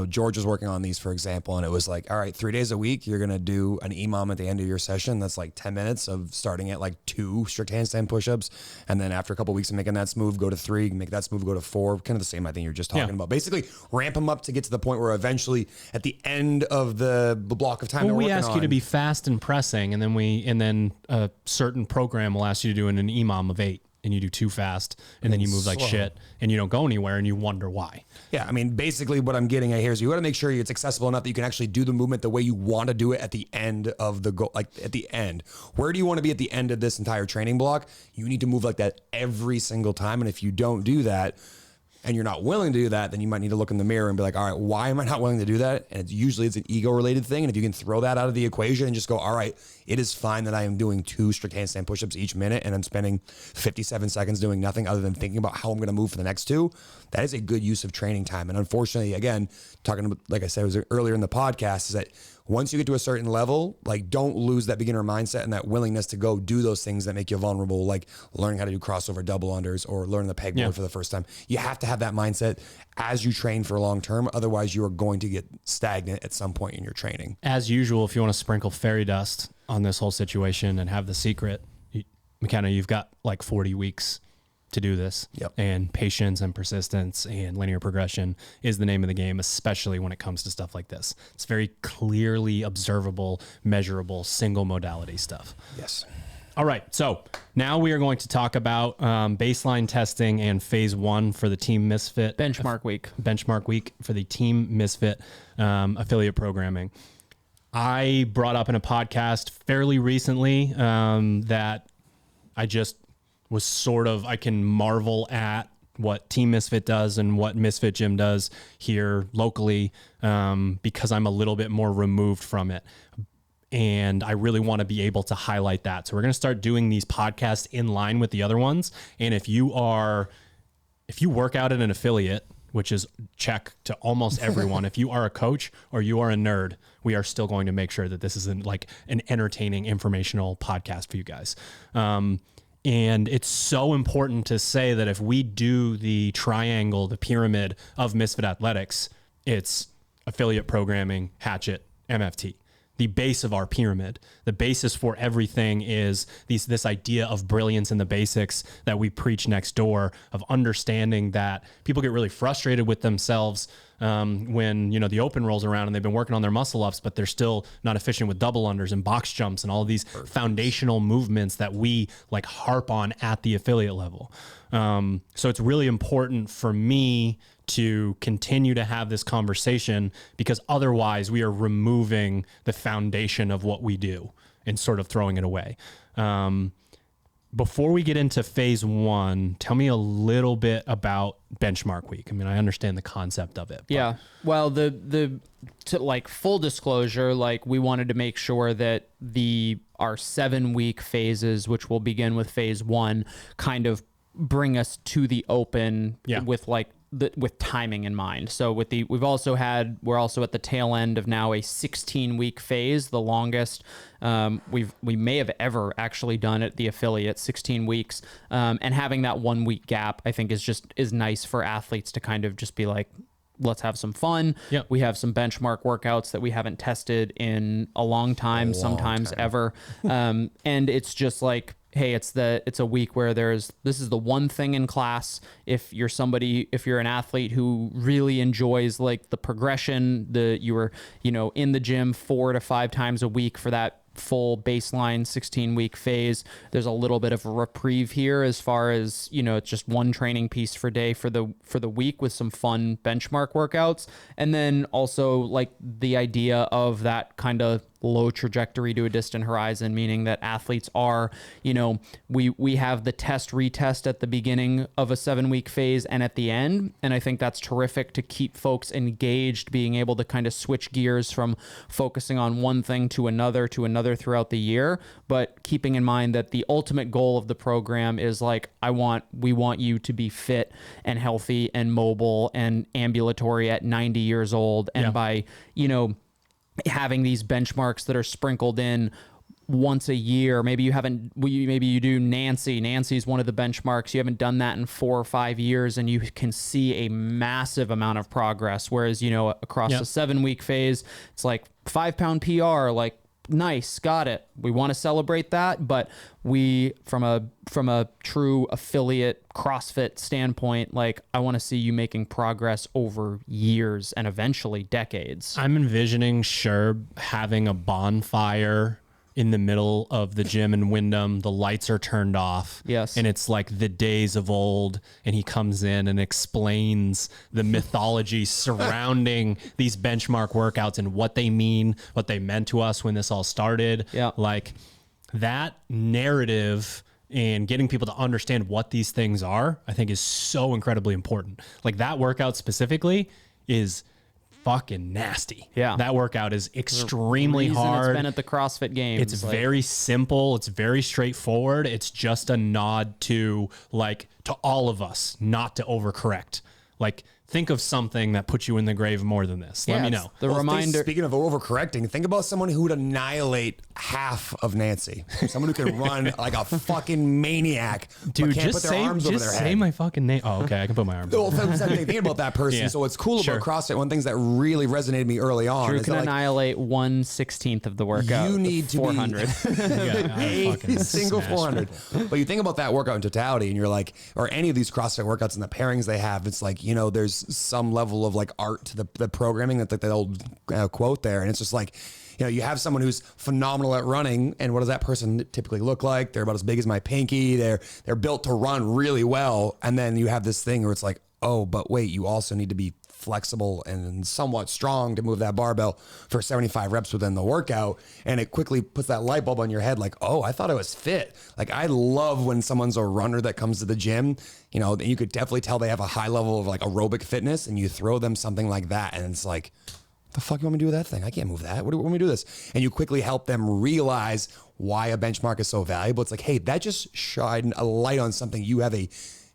Speaker 2: George was working on these, for example, and it was like, all right, 3 days a week, you're going to do an EMOM at the end of your session. That's like 10 minutes of starting at like 2 strict handstand pushups. And then after a couple of weeks of making that smooth, go to 3, make that smooth, go to 4, kind of the same, I think you're just talking about. Basically ramp them up to get to the point where eventually at the end of the block of time,
Speaker 1: we ask you to be fast and pressing. And then a certain program will ask you to do an EMOM of 8. And you do too fast, and then you move like shit, and you don't go anywhere, and you wonder why.
Speaker 2: Yeah, I mean, basically what I'm getting at here is you got to make sure it's accessible enough that you can actually do the movement the way you want to do it at the end of the goal, like at the end. Where do you want to be at the end of this entire training block? You need to move like that every single time, and if you don't do that, and you're not willing to do that, then you might need to look in the mirror and be like, all right, why am I not willing to do that? And it's an ego related thing. And if you can throw that out of the equation and just go, all right, it is fine that I am doing 2 strict handstand pushups each minute and I'm spending 57 seconds doing nothing other than thinking about how I'm going to move for the next 2. That is a good use of training time. And unfortunately, again, talking about, like I said, it was earlier in the podcast, is that once you get to a certain level, like don't lose that beginner mindset and that willingness to go do those things that make you vulnerable, like learning how to do crossover double unders or learning the pegboard for the first time. You have to have that mindset as you train for long term. Otherwise, you are going to get stagnant at some point in your training.
Speaker 1: As usual, if you want to sprinkle fairy dust on this whole situation and have the secret, McKenna, you've got like 40 weeks to do this.
Speaker 2: Yep.
Speaker 1: And patience and persistence and linear progression is the name of the game, especially when it comes to stuff like this. It's very clearly observable, measurable, single modality stuff.
Speaker 2: Yes.
Speaker 1: All right. So now we are going to talk about baseline testing and phase 1 for the Team Misfit.
Speaker 3: Benchmark week
Speaker 1: for the Team Misfit affiliate programming. I brought up in a podcast fairly recently that I just was I can marvel at what Team Misfit does and what Misfit Gym does here locally because I'm a little bit more removed from it. And I really want to be able to highlight that. So we're going to start doing these podcasts in line with the other ones. And if you work out at an affiliate, which is check to almost everyone, if you are a coach or you are a nerd, we are still going to make sure that this is an entertaining, informational podcast for you guys. And it's so important to say that if we do the triangle, the pyramid of Misfit Athletics, it's affiliate programming, Hatchet, MFT. The base of our pyramid, the basis for everything is this idea of brilliance in the basics that we preach next door, of understanding that people get really frustrated with themselves when the open rolls around and they've been working on their muscle ups, but they're still not efficient with double unders and box jumps and all of these foundational movements that we harp on at the affiliate level. So it's really important for me to continue to have this conversation because otherwise we are removing the foundation of what we do and sort of throwing it away. Before we get into phase 1, tell me a little bit about benchmark week. I mean, I understand the concept of it.
Speaker 3: Yeah. Well, full disclosure, we wanted to make sure that our 7-week phases, which will begin with phase 1, kind of bring us to the open with timing in mind. So we're also at the tail end of now a 16-week phase, the longest we may have ever actually done at the affiliate, 16 weeks. And having that 1 week gap, I think is nice for athletes to kind of just be like, let's have some fun.
Speaker 1: Yep.
Speaker 3: We have some benchmark workouts that we haven't tested in a long time, sometimes ever. And it's just like, hey, it's a week where this is the one thing in class. If you're an athlete who really enjoys the progression, you were in the gym 4 to 5 times a week for that full baseline 16-week phase, there's a little bit of a reprieve here as far as it's just one training piece for day for the week with some fun benchmark workouts. And then also the idea of that kind of low trajectory to a distant horizon, meaning that athletes are, we have the retest at the beginning of a 7-week phase and at the end. And I think that's terrific to keep folks engaged, being able to kind of switch gears from focusing on one thing to another throughout the year. But keeping in mind that the ultimate goal of the program is we want you to be fit and healthy and mobile and ambulatory at 90 years old. And by, having these benchmarks that are sprinkled in once a year. Maybe you do Nancy. Nancy's one of the benchmarks. You haven't done that in 4 or 5 years and you can see a massive amount of progress. Whereas, across the 7-week phase, it's 5-pound PR, nice, got it. We want to celebrate that, but we, from a true affiliate CrossFit standpoint, I want to see you making progress over years and eventually decades.
Speaker 1: I'm envisioning Sherb having a bonfire in the middle of the gym in Wyndham. The lights are turned off.
Speaker 3: Yes.
Speaker 1: And it's like the days of old. And he comes in and explains the mythology surrounding these benchmark workouts and what they mean, what they meant to us when this all started.
Speaker 3: Yeah.
Speaker 1: That narrative and getting people to understand what these things are, I think is so incredibly important. That workout specifically is fucking nasty.
Speaker 3: Yeah.
Speaker 1: That workout is extremely hard.
Speaker 3: It's been at the CrossFit Games.
Speaker 1: It's very simple. It's very straightforward. It's just a nod to all of us not to overcorrect. Think of something that puts you in the grave more than this. Let me know.
Speaker 3: The reminder.
Speaker 2: Speaking of overcorrecting, think about someone who would annihilate half of Nancy. Someone who could run like a fucking maniac.
Speaker 1: Dude,
Speaker 2: but can't
Speaker 1: just
Speaker 2: put their arms over their
Speaker 1: say
Speaker 2: head.
Speaker 1: my fucking name. Oh, okay. I can put my arms
Speaker 2: Well,
Speaker 1: over.
Speaker 2: think about that person.
Speaker 1: Yeah.
Speaker 2: So what's cool
Speaker 1: Sure.
Speaker 2: about CrossFit, one of the things that really resonated with me early on
Speaker 3: Drew
Speaker 2: is
Speaker 3: can
Speaker 2: that
Speaker 3: annihilate 1/16 of the workout.
Speaker 2: You need to be-
Speaker 3: 400.
Speaker 2: a single 400. But you think about that workout in totality and you're or any of these CrossFit workouts and the pairings they have, it's there's some level of art to the programming that the old quote there. And it's just you have someone who's phenomenal at running, and what does that person typically look like? They're about as big as my pinky. They're built to run really well. And then you have this thing where it's like, oh, but wait, you also need to be flexible and somewhat strong to move that barbell for 75 reps within the workout. And it quickly puts that light bulb on your head like, oh, I thought I was fit. Like, I love when someone's a runner that comes to the gym, you could definitely tell they have a high level of like aerobic fitness, and you throw them something like that. And it's like, the fuck you want me to do with that thing? I can't move that. What do you want me to do this? And you quickly help them realize why a benchmark is so valuable. It's like, hey, that just shined a light on something. You have a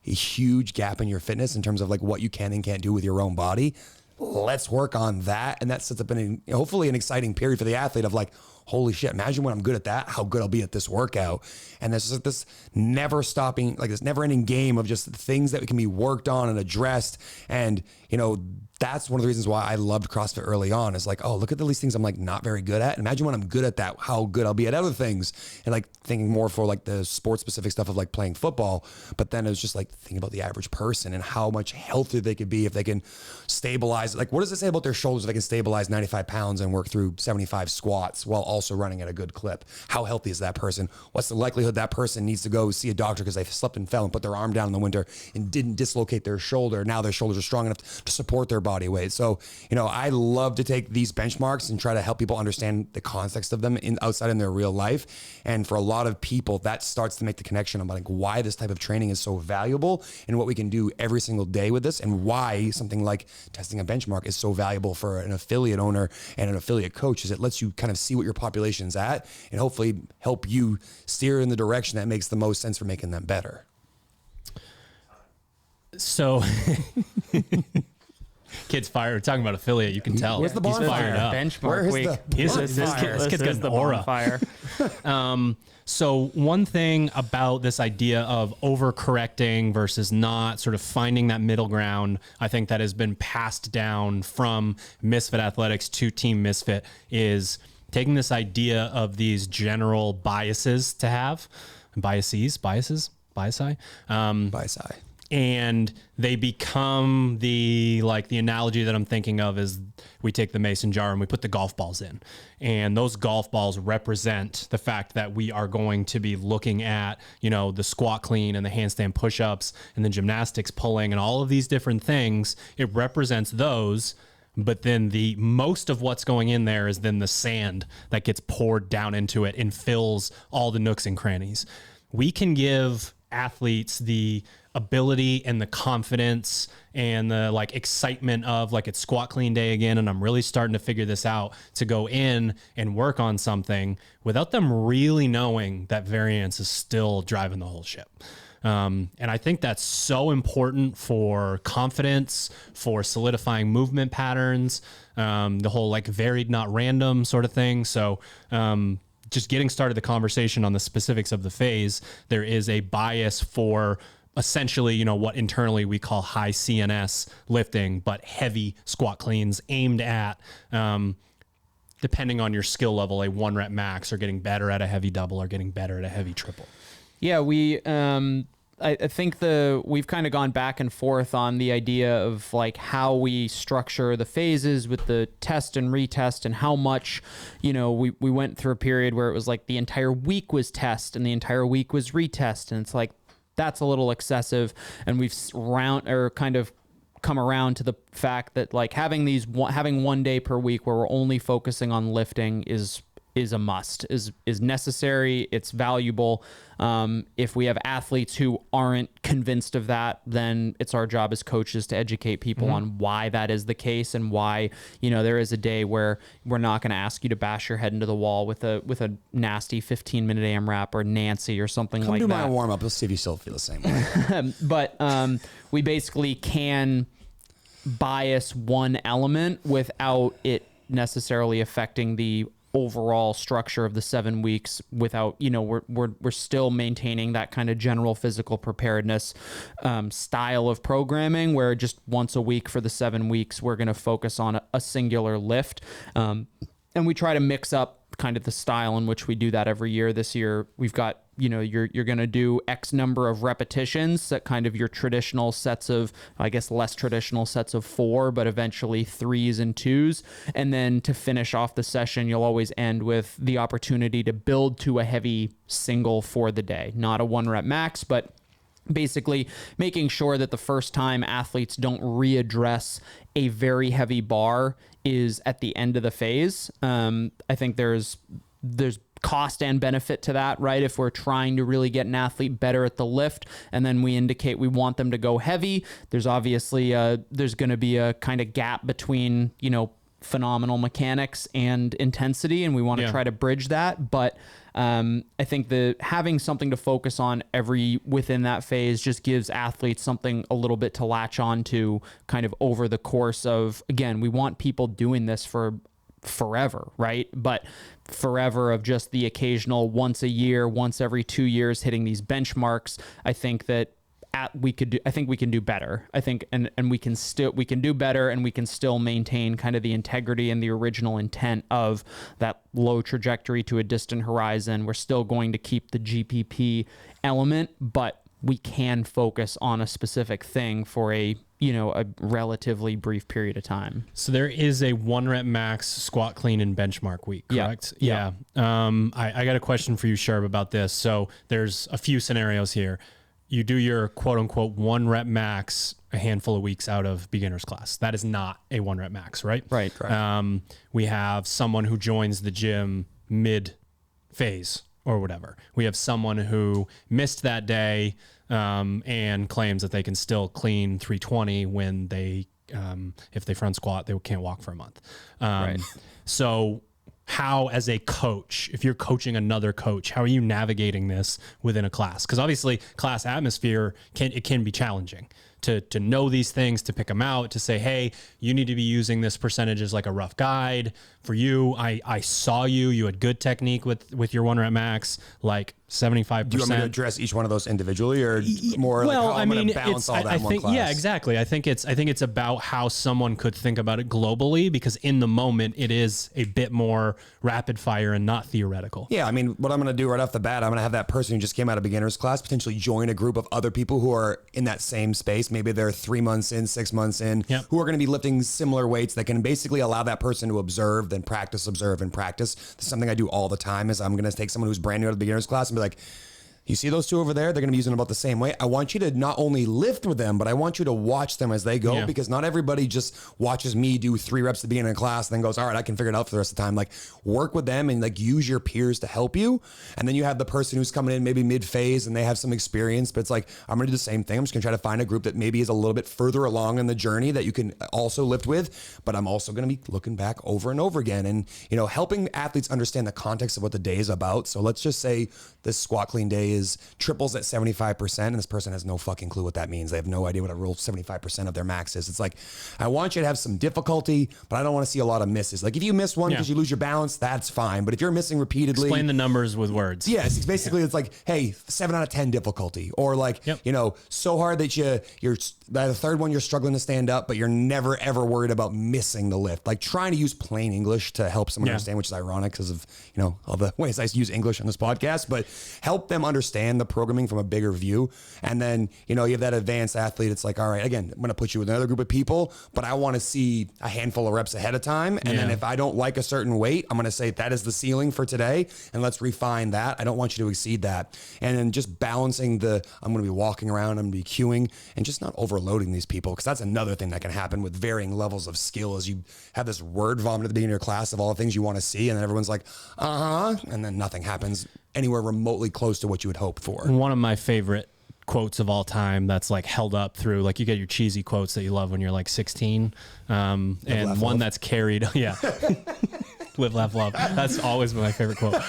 Speaker 2: huge gap in your fitness in terms of like what you can and can't do with your own body. Let's work on that. And that sets up hopefully an exciting period for the athlete of like, holy shit, imagine when I'm good at that, how good I'll be at this workout. And there's just this never stopping, like this never ending game of just things that can be worked on and addressed. And, that's one of the reasons why I loved CrossFit early on, is like, oh, look at all these things I'm like not very good at. Imagine when I'm good at that, how good I'll be at other things. And like thinking more for like the sports specific stuff of like playing football. But then it was just like thinking about the average person and how much healthier they could be if they can stabilize. Like, what does it say about their shoulders if they can stabilize 95 pounds and work through 75 squats while also running at a good clip? How healthy is that person? What's the likelihood that person needs to go see a doctor because they slipped and fell and put their arm down in the winter and didn't dislocate their shoulder? Now their shoulders are strong enough to support their body weight. So, I love to take these benchmarks and try to help people understand the context of them outside in their real life. And for a lot of people, that starts to make the connection about like why this type of training is so valuable and what we can do every single day with this, and why something like testing a benchmark is so valuable for an affiliate owner and an affiliate coach, is it lets you kind of see what your population's at and hopefully help you steer in the direction that makes the most sense for making them better.
Speaker 1: So kid's fired. Talking about affiliate, you can tell.
Speaker 2: Where's the
Speaker 1: He's
Speaker 2: bonfire?
Speaker 1: fired up.
Speaker 3: Benchmark week.
Speaker 1: This kid's got an aura.
Speaker 3: Bonfire.
Speaker 1: So one thing about this idea of overcorrecting versus not, sort of finding that middle ground, I think that has been passed down from Misfit Athletics to Team Misfit, is taking this idea of these general biases to have, biasi, and they become the analogy that I'm thinking of is we take the mason jar and we put the golf balls in, and those golf balls represent the fact that we are going to be looking at, the squat clean and the handstand push-ups and the gymnastics pulling and all of these different things. It represents those. But then the most of what's going in there is then the sand that gets poured down into it and fills all the nooks and crannies. We can give athletes the ability and the confidence and the excitement of it's squat clean day again, and I'm really starting to figure this out, to go in and work on something without them really knowing that variance is still driving the whole ship. And I think that's so important for confidence, for solidifying movement patterns, the whole varied, not random sort of thing. So, just getting started the conversation on the specifics of the phase, there is a bias for essentially, what internally we call high CNS lifting, but heavy squat cleans aimed at, depending on your skill level, a 1 rep max, or getting better at a heavy double or getting better at a heavy triple.
Speaker 3: Yeah, I think we've kind of gone back and forth on the idea of how we structure the phases with the test and retest, and how much, we went through a period where it was the entire week was test and the entire week was retest. And it's that's a little excessive. And we've kind of come around to the fact that having 1 day per week where we're only focusing on lifting is a must, is necessary. It's valuable. If we have athletes who aren't convinced of that, then it's our job as coaches to educate people on why that is the case, and why, there is a day where we're not going to ask you to bash your head into the wall with a nasty 15-minute AMRAP or Nancy or something like that.
Speaker 2: Come do my warm up. We'll see if you still feel the same way.
Speaker 3: But we basically can bias one element without it necessarily affecting the overall structure of the 7 weeks, without, we're still maintaining that kind of general physical preparedness style of programming, where just once a week for the 7 weeks, we're going to focus on a singular lift. and we try to mix up kind of the style in which we do that every year. This year we've got, you're going to do X number of repetitions, that kind of your traditional sets of, I guess, less traditional sets of 4, but eventually 3s and 2s. And then to finish off the session, you'll always end with the opportunity to build to a heavy single for the day, not a 1 rep max, but basically making sure that the first time athletes don't readdress a very heavy bar is at the end of the phase. I think there's cost and benefit to that, right? If we're trying to really get an athlete better at the lift, and then we indicate we want them to go heavy, there's obviously there's going to be a kind of gap between, phenomenal mechanics and intensity, and we want to try to bridge that. But I think having something to focus on within that phase just gives athletes something a little bit to latch on to kind of over the course of, again, we want people doing this for forever, right? But forever of just the occasional once a year, once every 2 years hitting these benchmarks, I think that we can do better. I think, and we can do better, and we can still maintain kind of the integrity and the original intent of that low trajectory to a distant horizon. We're still going to keep the GPP element, but we can focus on a specific thing for a relatively brief period of time.
Speaker 1: So there is a 1 rep max squat, clean, and benchmark week, correct? Yeah. I got a question for you, Sherb, about this. So there's a few scenarios here. You do your quote unquote 1 rep max a handful of weeks out of beginner's class. That is not a 1 rep max, right?
Speaker 3: Right.
Speaker 1: We have someone who joins the gym mid phase or whatever. We have someone who missed that day and claims that they can still clean 320 when if they front squat, they can't walk for a month.
Speaker 3: Right.
Speaker 1: So how, as a coach, if you're coaching another coach, how are you navigating this within a class? Because obviously class atmosphere can be challenging to know these things, to pick them out, to say, hey, you need to be using this percentage as like a rough guide. For you, I saw you had good technique with your 1 rep max, like 75%.
Speaker 2: Do you want me to address each one of those individually, or more like how I'm going to balance all that in one class?
Speaker 1: Yeah, exactly. I think it's about how someone could think about it globally, because in the moment it is a bit more rapid fire and not theoretical.
Speaker 2: Yeah, I mean, what I'm going to do right off the bat, I'm going to have that person who just came out of beginner's class potentially join a group of other people who are in that same space. Maybe they're 3 months in, 6 months in, who are going to be lifting similar weights that can basically allow that person to observe, then practice, observe, and practice. This is something I do all the time. Is I'm going to take someone who's brand new out of beginner's class and be like, you see those two over there? They're going to be using about the same weight. I want you to not only lift with them, but I want you to watch them as they go, because not everybody just watches me do 3 reps at the beginning of class and then goes, all right, I can figure it out for the rest of the time. Like, work with them and like use your peers to help you. And then you have the person who's coming in maybe mid phase and they have some experience, but it's like, I'm going to do the same thing. I'm just going to try to find a group that maybe is a little bit further along in the journey that you can also lift with, but I'm also going to be looking back over and over again and, helping athletes understand the context of what the day is about. So let's just say this squat clean day is triples at 75%, and this person has no fucking clue what that means. They have no idea what a rule 75% of their max is. It's like, I want you to have some difficulty, but I don't want to see a lot of misses. Like, if you miss one because you lose your balance, that's fine. But if you're missing repeatedly,
Speaker 1: explain the numbers with words.
Speaker 2: Yes, it's basically it's like, hey, 7 out of 10 difficulty, or like, so hard that you're by the third one you're struggling to stand up, but you're never ever worried about missing the lift. Like, trying to use plain English to help someone understand, which is ironic because of all the ways I use English on this podcast, but help them understand the programming from a bigger view. And then, you have that advanced athlete. It's like, all right, again, I'm going to put you with another group of people, but I want to see a handful of reps ahead of time. And then if I don't like a certain weight, I'm going to say that is the ceiling for today. And let's refine that. I don't want you to exceed that. And then just balancing I'm going to be walking around, I'm going to be queuing, and just not overloading these people. Cause that's another thing that can happen with varying levels of skill, is you have this word vomit at the beginning of your class of all the things you want to see. And then everyone's like, and then nothing happens anywhere remotely close to what you would hope for.
Speaker 1: One of my favorite quotes of all time that's like held up through, like, you get your cheesy quotes that you love when you're like 16. And one love. That's carried. Live, laugh, love. That's always been my favorite quote.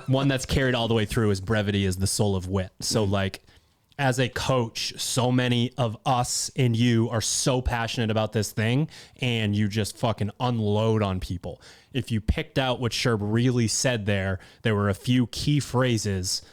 Speaker 1: One that's carried all the way through is brevity is the soul of wit. So like, as a coach, so many of us and you are so passionate about this thing, and you just fucking unload on people. If you picked out what Sherb really said there were a few key phrases.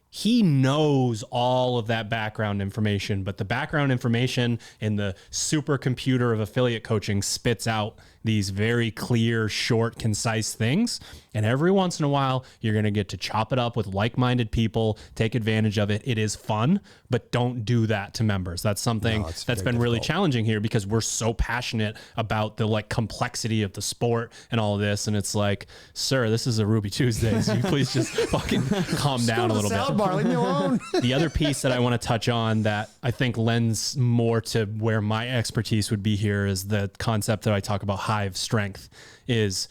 Speaker 1: he knows all of that background information, but the background information in the supercomputer of affiliate coaching spits out these very clear, short, concise things. And every once in a while, you're going to get to chop it up with like-minded people, take advantage of it. It is fun, but don't do that to members. That's something that's been really challenging here because we're so passionate about the like complexity of the sport and all of this. And it's like, sir, this is a Ruby Tuesday. So you please just fucking calm down a little bit.
Speaker 2: Bar, leave me alone.
Speaker 1: The other piece that I want to touch on that I think lends more to where my expertise would be here is the concept that I talk about hive strength is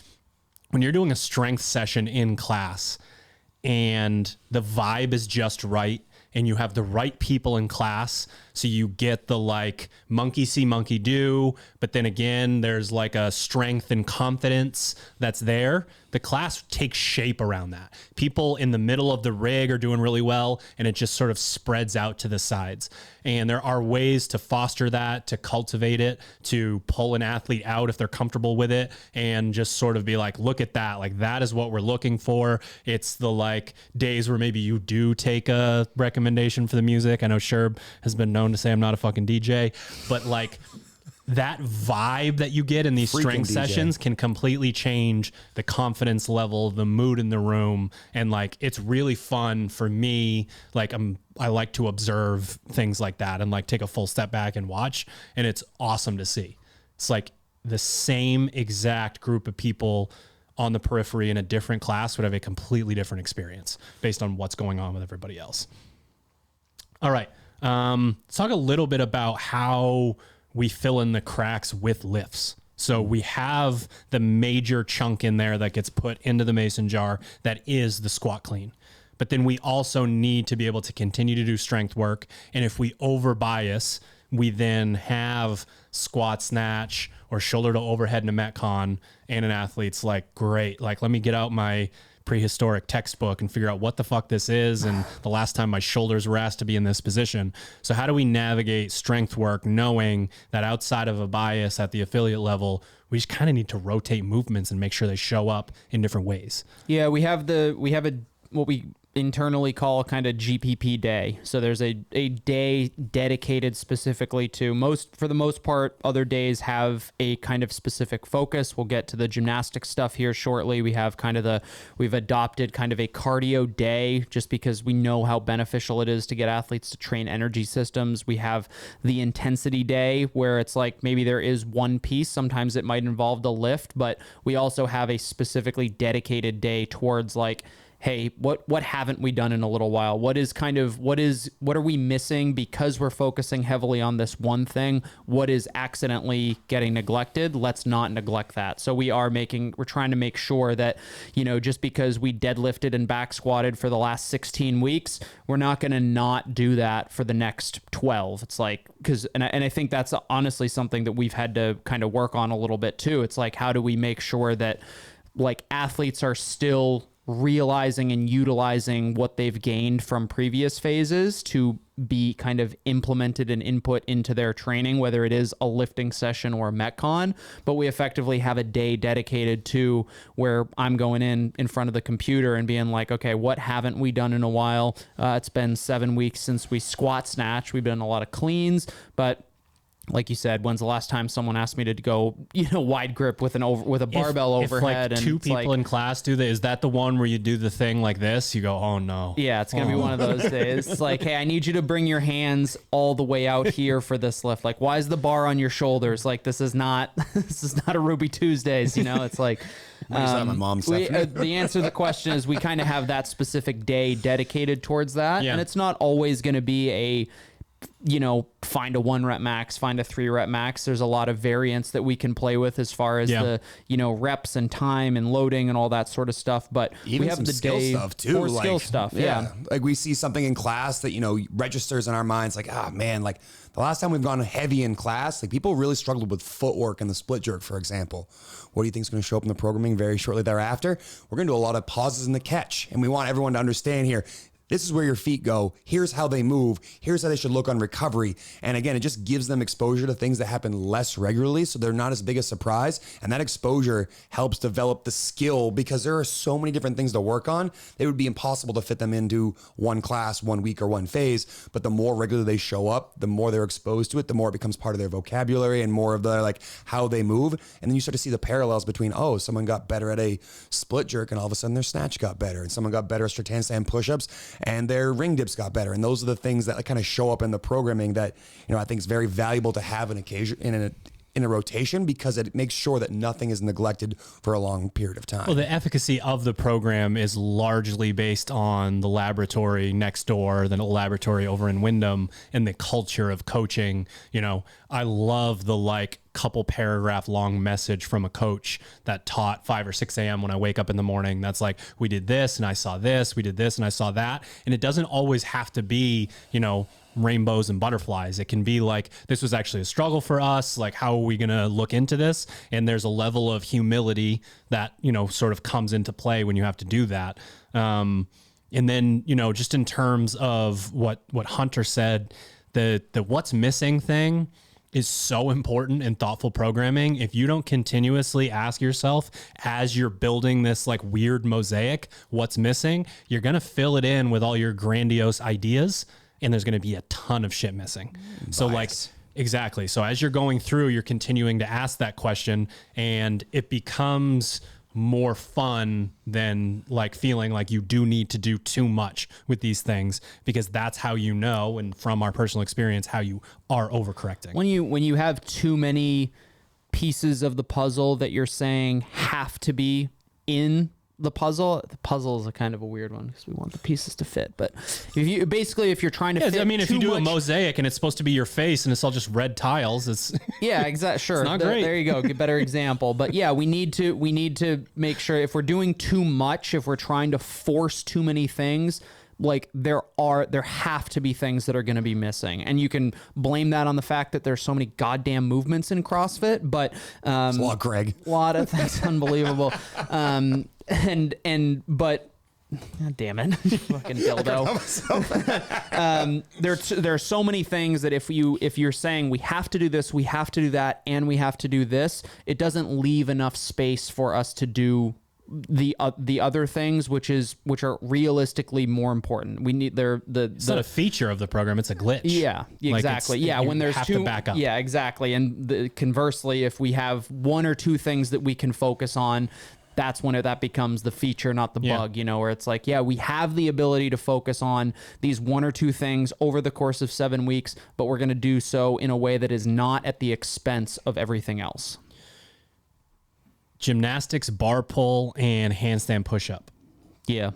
Speaker 1: when you're doing a strength session in class and the vibe is just right and you have the right people in class. So you get the like monkey see, monkey do, but then again, there's like a strength and confidence that's there. The class takes shape around that. People in the middle of the rig are doing really well, and it just sort of spreads out to the sides. And there are ways to foster that, to cultivate it, to pull an athlete out if they're comfortable with it, and just sort of be like, look at that. Like, that is what we're looking for. It's the like days where maybe you do take a recommendation for the music. I know Sherb has been known to say I'm not a fucking DJ, but like that vibe that you get in these strength sessions can completely change the confidence level, the mood in the room. And like, it's really fun for me. Like I like to observe things like that and like take a full step back and watch. And it's awesome to see. It's like the same exact group of people on the periphery in a different class would have a completely different experience based on what's going on with everybody else. All right. Let's talk a little bit about how we fill in the cracks with lifts. So we have the major chunk in there that gets put into the mason jar that is the squat clean. But then we also need to be able to continue to do strength work. And if we over bias, we then have squat snatch or shoulder to overhead in a Metcon, and an athlete's like, great, like let me get out my prehistoric textbook and figure out what the fuck this is and the last time my shoulders were asked to be in this position. So how do we navigate strength work knowing that outside of a bias at the affiliate level, we just kind of need to rotate movements and make sure they show up in different ways?
Speaker 3: Yeah, we have what we internally call kind of GPP day. So there's a day dedicated specifically to for the most part, other days have a kind of specific focus. We'll get to the gymnastics stuff here shortly. We have we've adopted kind of a cardio day just because we know how beneficial it is to get athletes to train energy systems. We have the intensity day where it's like maybe there is one piece. Sometimes it might involve the lift, but we also have a specifically dedicated day towards like, hey, what haven't we done in a little while? What are we missing because we're focusing heavily on this one thing? What is accidentally getting neglected? Let's not neglect that. So we're trying to make sure that, just because we deadlifted and back squatted for the last 16 weeks, we're not going to not do that for the next 12. It's like, and I think that's honestly something that we've had to kind of work on a little bit too. It's like, how do we make sure that like athletes are still realizing and utilizing what they've gained from previous phases to be kind of implemented and input into their training, whether it is a lifting session or a Metcon. But we effectively have a day dedicated to where I'm going in front of the computer and being like, okay, what haven't we done in a while? It's been 7 weeks since we squat snatch. We've done a lot of cleans, but like you said, when's the last time someone asked me to go, wide grip with a barbell overhead?
Speaker 1: If like two people in class do that, is that the one where you do the thing like this? You go, oh no.
Speaker 3: Yeah, it's gonna be one of those days. It's like, hey, I need you to bring your hands all the way out here for this lift. Like, why is the bar on your shoulders? Like, this is not a Ruby Tuesdays. It's like.
Speaker 2: My mom's
Speaker 3: the answer to the question is we kind of have that specific day dedicated towards that, and it's not always going to be a find a 1 rep max, find a 3 rep max. There's a lot of variance that we can play with as far as the, reps and time and loading and all that sort of stuff. But
Speaker 2: even
Speaker 3: we have
Speaker 2: some
Speaker 3: the
Speaker 2: skill
Speaker 3: day
Speaker 2: stuff too.
Speaker 3: Or skill stuff. Yeah.
Speaker 2: Like we see something in class that, registers in our minds like, man, like the last time we've gone heavy in class, like people really struggled with footwork and the split jerk, for example. What do you think is going to show up in the programming very shortly thereafter? We're going to do a lot of pauses in the catch. And we want everyone to understand here, This is where your feet go. Here's how they move. Here's how they should look on recovery. And again, it just gives them exposure to things that happen less regularly, so they're not as big a surprise. And that exposure helps develop the skill, because there are so many different things to work on. It would be impossible to fit them into one class, 1 week, or one phase. But the more regularly they show up, the more they're exposed to it, the more it becomes part of their vocabulary and more of the like how they move. And then you start to see the parallels between, oh, someone got better at a split jerk and all of a sudden their snatch got better, and someone got better at strict handstand push-ups and their ring dips got better. And those are the things that like kind of show up in the programming that, I think is very valuable to have an occasion in a rotation, because it makes sure that nothing is neglected for a long period of time.
Speaker 1: Well, the efficacy of the program is largely based on the laboratory next door, the laboratory over in Wyndham, and the culture of coaching. I love the like couple paragraph long message from a coach that taught 5 or 6 a.m. when I wake up in the morning. That's like, we did this and I saw this, we did this and I saw that. And it doesn't always have to be, rainbows and butterflies. It can be like, this was actually a struggle for us. Like, how are we going to look into this? And there's a level of humility that, sort of comes into play when you have to do that. And then, just in terms of what Hunter said, the what's missing thing is so important in thoughtful programming. If you don't continuously ask yourself as you're building this like weird mosaic, what's missing, you're going to fill it in with all your grandiose ideas, and there's going to be a ton of shit missing. So like, exactly. So as you're going through, you're continuing to ask that question, and it becomes more fun than like feeling like you do need to do too much with these things, because that's how and from our personal experience, how you are overcorrecting.
Speaker 3: When you have too many pieces of the puzzle that you're saying have to be in the puzzle is a kind of a weird one because we want the pieces to fit. But if you're trying to fit,
Speaker 1: if you do a mosaic and it's supposed to be your face and it's all just red tiles, it's
Speaker 3: exactly. Sure.
Speaker 1: It's not great.
Speaker 3: There you go. Get better example. But yeah, we need to make sure if we're doing too much, if we're trying to force too many things, like there have to be things that are going to be missing, and you can blame that on the fact that there's so many goddamn movements in CrossFit. But
Speaker 2: it's a lot, Greg.
Speaker 3: A lot of that's unbelievable. But God damn it, fucking dildo. There's so many things that if you're saying we have to do this, we have to do that, and we have to do this, it doesn't leave enough space for us to do the other things, which are realistically more important. We need it's
Speaker 1: not a feature of the program, it's a glitch.
Speaker 3: Yeah, exactly. When there's
Speaker 1: have
Speaker 3: two,
Speaker 1: to back up.
Speaker 3: Yeah, exactly. And conversely, if we have one or two things that we can focus on, that's when that becomes the feature, not the bug, where it's like, we have the ability to focus on these one or two things over the course of 7 weeks, but we're going to do so in a way that is not at the expense of everything else.
Speaker 1: Gymnastics, bar pull, and handstand push-up.
Speaker 3: Yeah.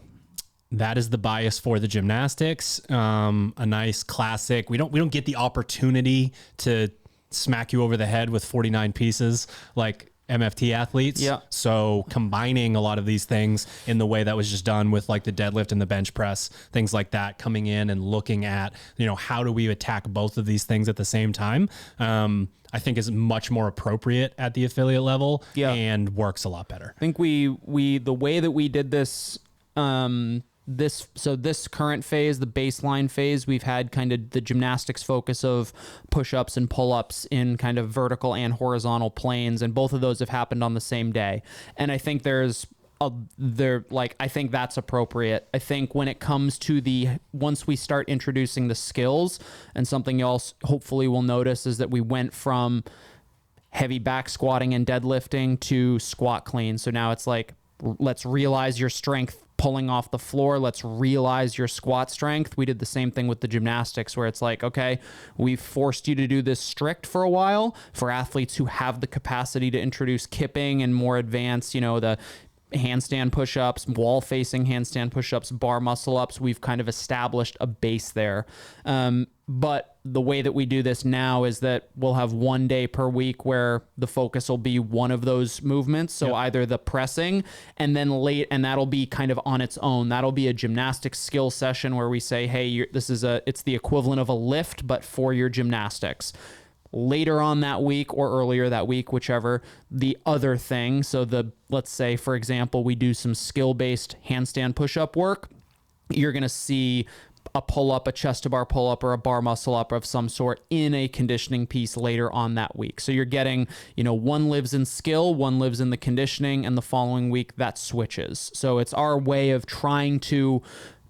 Speaker 1: That is the bias for the gymnastics. A nice classic. We don't get the opportunity to smack you over the head with 49 pieces like MFT athletes.
Speaker 3: Yeah.
Speaker 1: So combining a lot of these things in the way that was just done with like the deadlift and the bench press, things like that, coming in and looking at, how do we attack both of these things at the same time? I think is much more appropriate at the affiliate level and works a lot better.
Speaker 3: I think the way that we did this, this current phase, the baseline phase, we've had kind of the gymnastics focus of push-ups and pull-ups in kind of vertical and horizontal planes, and both of those have happened on the same day. And I think I think that's appropriate. I think when it comes to once we start introducing the skills, and something else hopefully we'll notice is that we went from heavy back squatting and deadlifting to squat clean. So now it's like, let's realize your strength pulling off the floor. Let's realize your squat strength. We did the same thing with the gymnastics, where it's like, okay, we've forced you to do this strict for a while. For athletes who have the capacity to introduce kipping and more advanced, the handstand push-ups, wall-facing handstand push-ups, bar muscle-ups, we've kind of established a base there. But the way that we do this now is that we'll have 1 day per week where the focus will be one of those movements. So either the pressing, and then and that'll be kind of on its own. That'll be a gymnastics skill session where we say, hey, it's the equivalent of a lift, but for your gymnastics. Later on that week or earlier that week, whichever, the other thing. So let's say, for example, we do some skill-based handstand push-up work. you're going to see a pull-up, a chest-to-bar pull-up, or a bar muscle-up of some sort in a conditioning piece later on that week. So you're getting, one lives in skill, one lives in the conditioning, and the following week that switches. So it's our way of trying to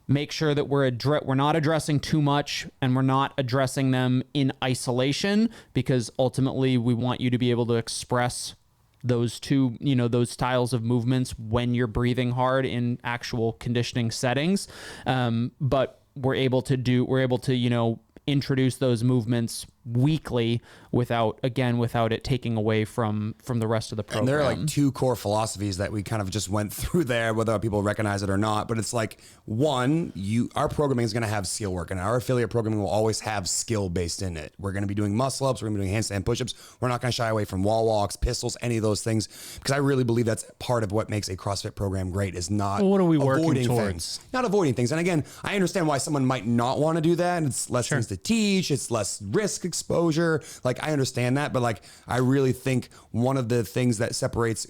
Speaker 3: make sure that we're not addressing too much, and we're not addressing them in isolation, because ultimately we want you to be able to express those two, those styles of movements when you're breathing hard in actual conditioning settings. But we're able to introduce those movements weekly without it taking away from the rest of the program.
Speaker 2: And there are like two core philosophies that we kind of just went through there, whether people recognize it or not. But it's like, one, our programming is going to have skill work, and our affiliate programming will always have skill based in it. We're going to be doing muscle ups, we're going to be doing handstand push-ups. We're not going to shy away from wall walks, pistols, any of those things, because I really believe that's part of what makes a CrossFit program great, is not
Speaker 1: what are we working
Speaker 2: avoiding
Speaker 1: towards?
Speaker 2: Things. Not avoiding things. And again, I understand why someone might not want to do that. And it's less things to teach. It's less risk exposure. Like, I understand that, but like, I really think one of the things that separates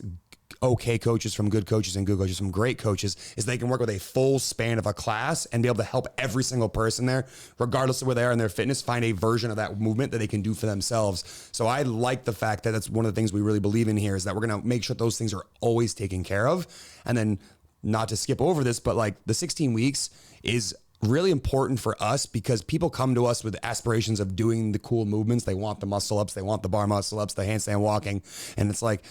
Speaker 2: okay coaches from good coaches and good coaches from great coaches is they can work with a full span of a class and be able to help every single person there, regardless of where they are in their fitness, find a version of that movement that they can do for themselves. So I like the fact that that's one of the things we really believe in here, is that we're going to make sure those things are always taken care of. And then, not to skip over this, but like, the 16 weeks is really important for us, because people come to us with aspirations of doing the cool movements. They want the muscle ups, they want the bar muscle ups, the handstand walking. And it's like,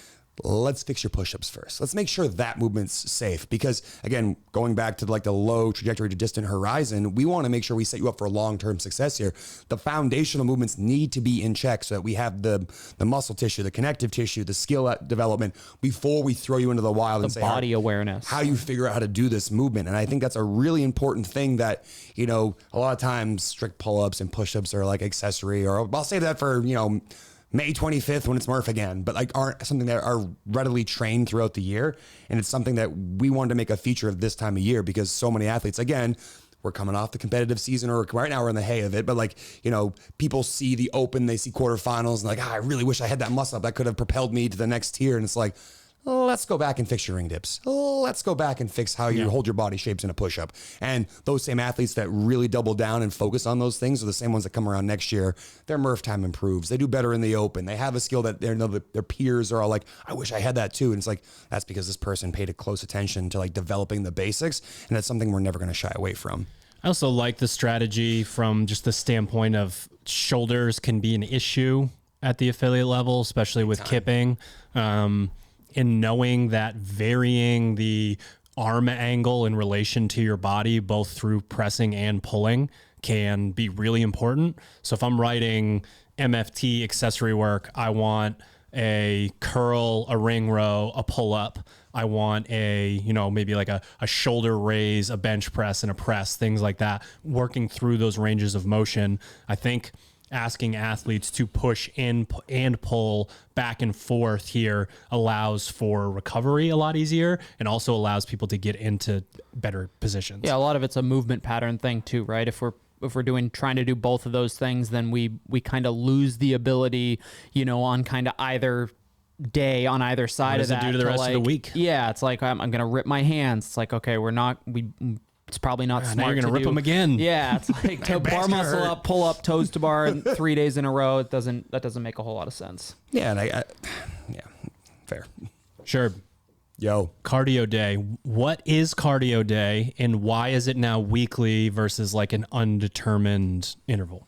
Speaker 2: let's fix your push-ups first. Let's make sure that movement's safe, because again, going back to like the low trajectory to distant horizon, we want to make sure we set you up for long-term success here. The foundational movements need to be in check so that we have the muscle tissue, the connective tissue, the skill development before we throw you into the wild and say
Speaker 3: body awareness,
Speaker 2: how you figure out how to do this movement. And I think that's a really important thing that, a lot of times strict pull-ups and push-ups are like accessory, or I'll say that for, May 25th when it's Murph again, but like aren't something that are readily trained throughout the year. And it's something that we wanted to make a feature of this time of year, because so many athletes, again, we're coming off the competitive season, or right now we're in the hay of it. But like, people see the open, they see quarterfinals, and like, I really wish I had that muscle up that could have propelled me to the next tier. And it's like, let's go back and fix your ring dips. Let's go back and fix how you hold your body shapes in a push-up. And those same athletes that really double down and focus on those things are the same ones that come around next year. Their Murph time improves. They do better in the open. They have a skill that their peers are all like, I wish I had that too. And it's like, that's because this person paid a close attention to like developing the basics. And that's something we're never going to shy away from.
Speaker 1: I also like the strategy from just the standpoint of shoulders can be an issue at the affiliate level, especially with kipping. In knowing that varying the arm angle in relation to your body, both through pressing and pulling, can be really important. So if I'm writing MFT accessory work, I want a curl, a ring row, a pull up. I want maybe like a shoulder raise, a bench press, and a press, things like that. Working through those ranges of motion, I think asking athletes to push in and pull back and forth here allows for recovery a lot easier, and also allows people to get into better positions.
Speaker 3: Yeah, a lot of it's a movement pattern thing too, right? If we're trying to do both of those things, then we kind of lose the ability, on kind of either day on either side of that.
Speaker 1: What does it do to the rest of the week?
Speaker 3: Yeah, it's like I'm gonna rip my hands. It's like, okay, it's probably not smart.
Speaker 1: Now you're gonna rip them again.
Speaker 3: Yeah, it's like bar muscle up, pull up, toes to bar, 3 days in a row. That doesn't make a whole lot of sense.
Speaker 2: Yeah, and fair.
Speaker 1: Sure.
Speaker 2: Yo,
Speaker 1: cardio day. What is cardio day, and why is it now weekly versus like an undetermined interval?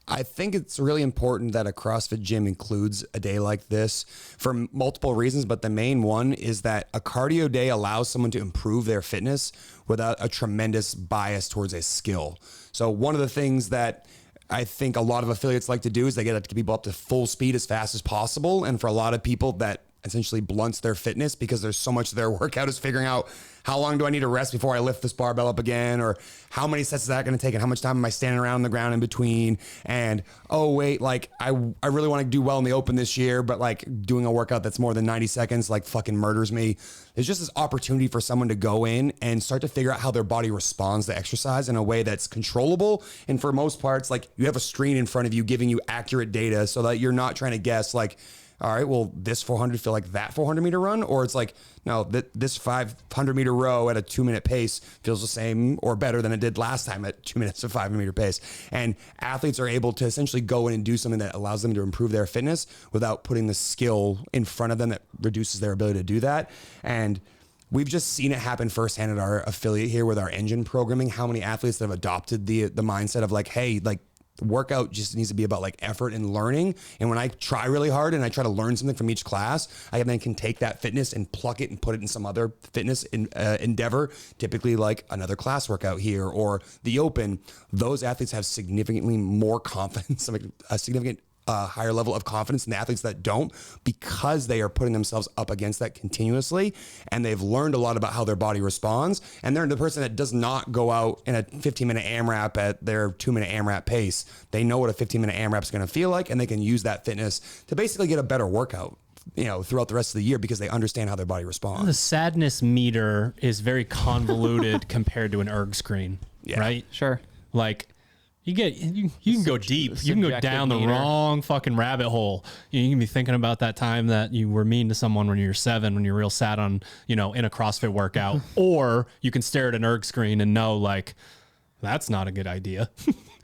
Speaker 2: I think it's really important that a CrossFit gym includes a day like this for multiple reasons, but the main one is that a cardio day allows someone to improve their fitness without a tremendous bias towards a skill. So one of the things that I think a lot of affiliates like to do is they get people up to full speed as fast as possible. And for a lot of people, that essentially blunts their fitness, because there's so much of their workout is figuring out how long do I need to rest before I lift this barbell up again, or how many sets is that going to take, and how much time am I standing around on the ground in between, and oh wait, like I really want to do well in the open this year, but like doing a workout that's more than 90 seconds like fucking murders me. There's just this opportunity for someone to go in and start to figure out how their body responds to exercise in a way that's controllable. And for most parts, like, you have a screen in front of you giving you accurate data so that you're not trying to guess like, all right, well, this 400 feel like that 400 meter run, or it's like, no, this 500 meter row at a 2-minute pace feels the same or better than it did last time at 2 minutes of 500 meter pace. And athletes are able to essentially go in and do something that allows them to improve their fitness without putting the skill in front of them that reduces their ability to do that. And we've just seen it happen firsthand at our affiliate here with our engine programming, how many athletes that have adopted the mindset of like, hey, like, workout just needs to be about like effort and learning. And when I try really hard and I try to learn something from each class, I then can take that fitness and pluck it and put it in some other fitness endeavor, typically like another class workout here or the open. Those athletes have significantly more confidence, a significant higher level of confidence than the athletes that don't, because they are putting themselves up against that continuously, and they've learned a lot about how their body responds. And they're the person that does not go out in a 15-minute AMRAP at their 2-minute AMRAP pace. They know what a 15-minute AMRAP is going to feel like, and they can use that fitness to basically get a better workout, you know, throughout the rest of the year, because they understand how their body responds.
Speaker 1: The sadness meter is very convoluted compared to an erg screen, right?
Speaker 3: Sure.
Speaker 1: Like, you can go deep. You can go down the wrong fucking rabbit hole. You can be thinking about that time that you were mean to someone when you were 7, when you're real sad on, you know, in a CrossFit workout, or you can stare at an erg screen and know like, that's not a good idea.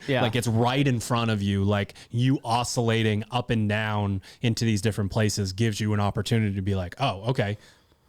Speaker 3: Yeah.
Speaker 1: Like, it's right in front of you. Like, you oscillating up and down into these different places gives you an opportunity to be like, oh, okay,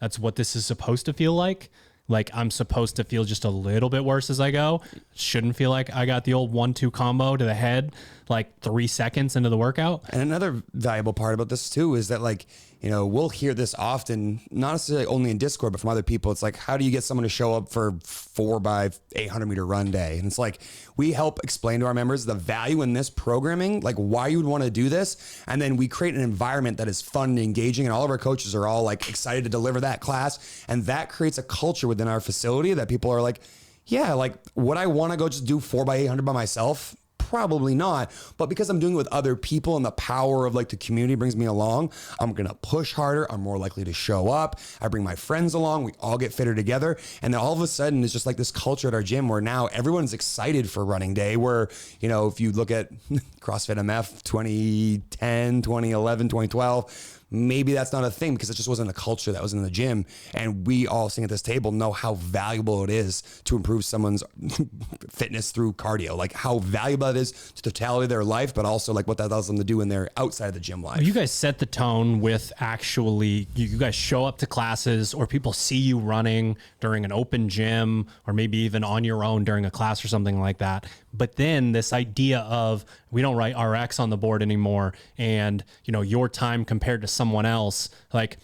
Speaker 1: that's what this is supposed to feel like. Like, I'm supposed to feel just a little bit worse as I go. Shouldn't feel like I got the old 1-2 combo to the head like 3 seconds into the workout.
Speaker 2: And another valuable part about this too is that, like, you know, we'll hear this often, not necessarily only in Discord, but from other people. It's like, how do you get someone to show up for 4x800 meter run day? And it's like, we help explain to our members the value in this programming, like why you would want to do this. And then we create an environment that is fun and engaging. And all of our coaches are all like excited to deliver that class. And that creates a culture within our facility that people are like, yeah, like, would I want to go just do 4x800 by myself? Probably not. But because I'm doing it with other people and the power of like the community brings me along, I'm going to push harder. I'm more likely to show up. I bring my friends along. We all get fitter together. And then all of a sudden it's just like this culture at our gym where now everyone's excited for running day, where, you know, if you look at CrossFit MF 2010, 2011, 2012, maybe that's not a thing because it just wasn't a culture that was in the gym. And we all sitting at this table know how valuable it is to improve someone's fitness through cardio, like how valuable it is to the totality of their life, but also like what that allows them to do in their outside of the gym life.
Speaker 1: You guys set the tone with actually, you guys show up to classes or people see you running during an open gym or maybe even on your own during a class or something like that. But then this idea of, we don't write RX on the board anymore, and, you know, your time compared to someone else, like,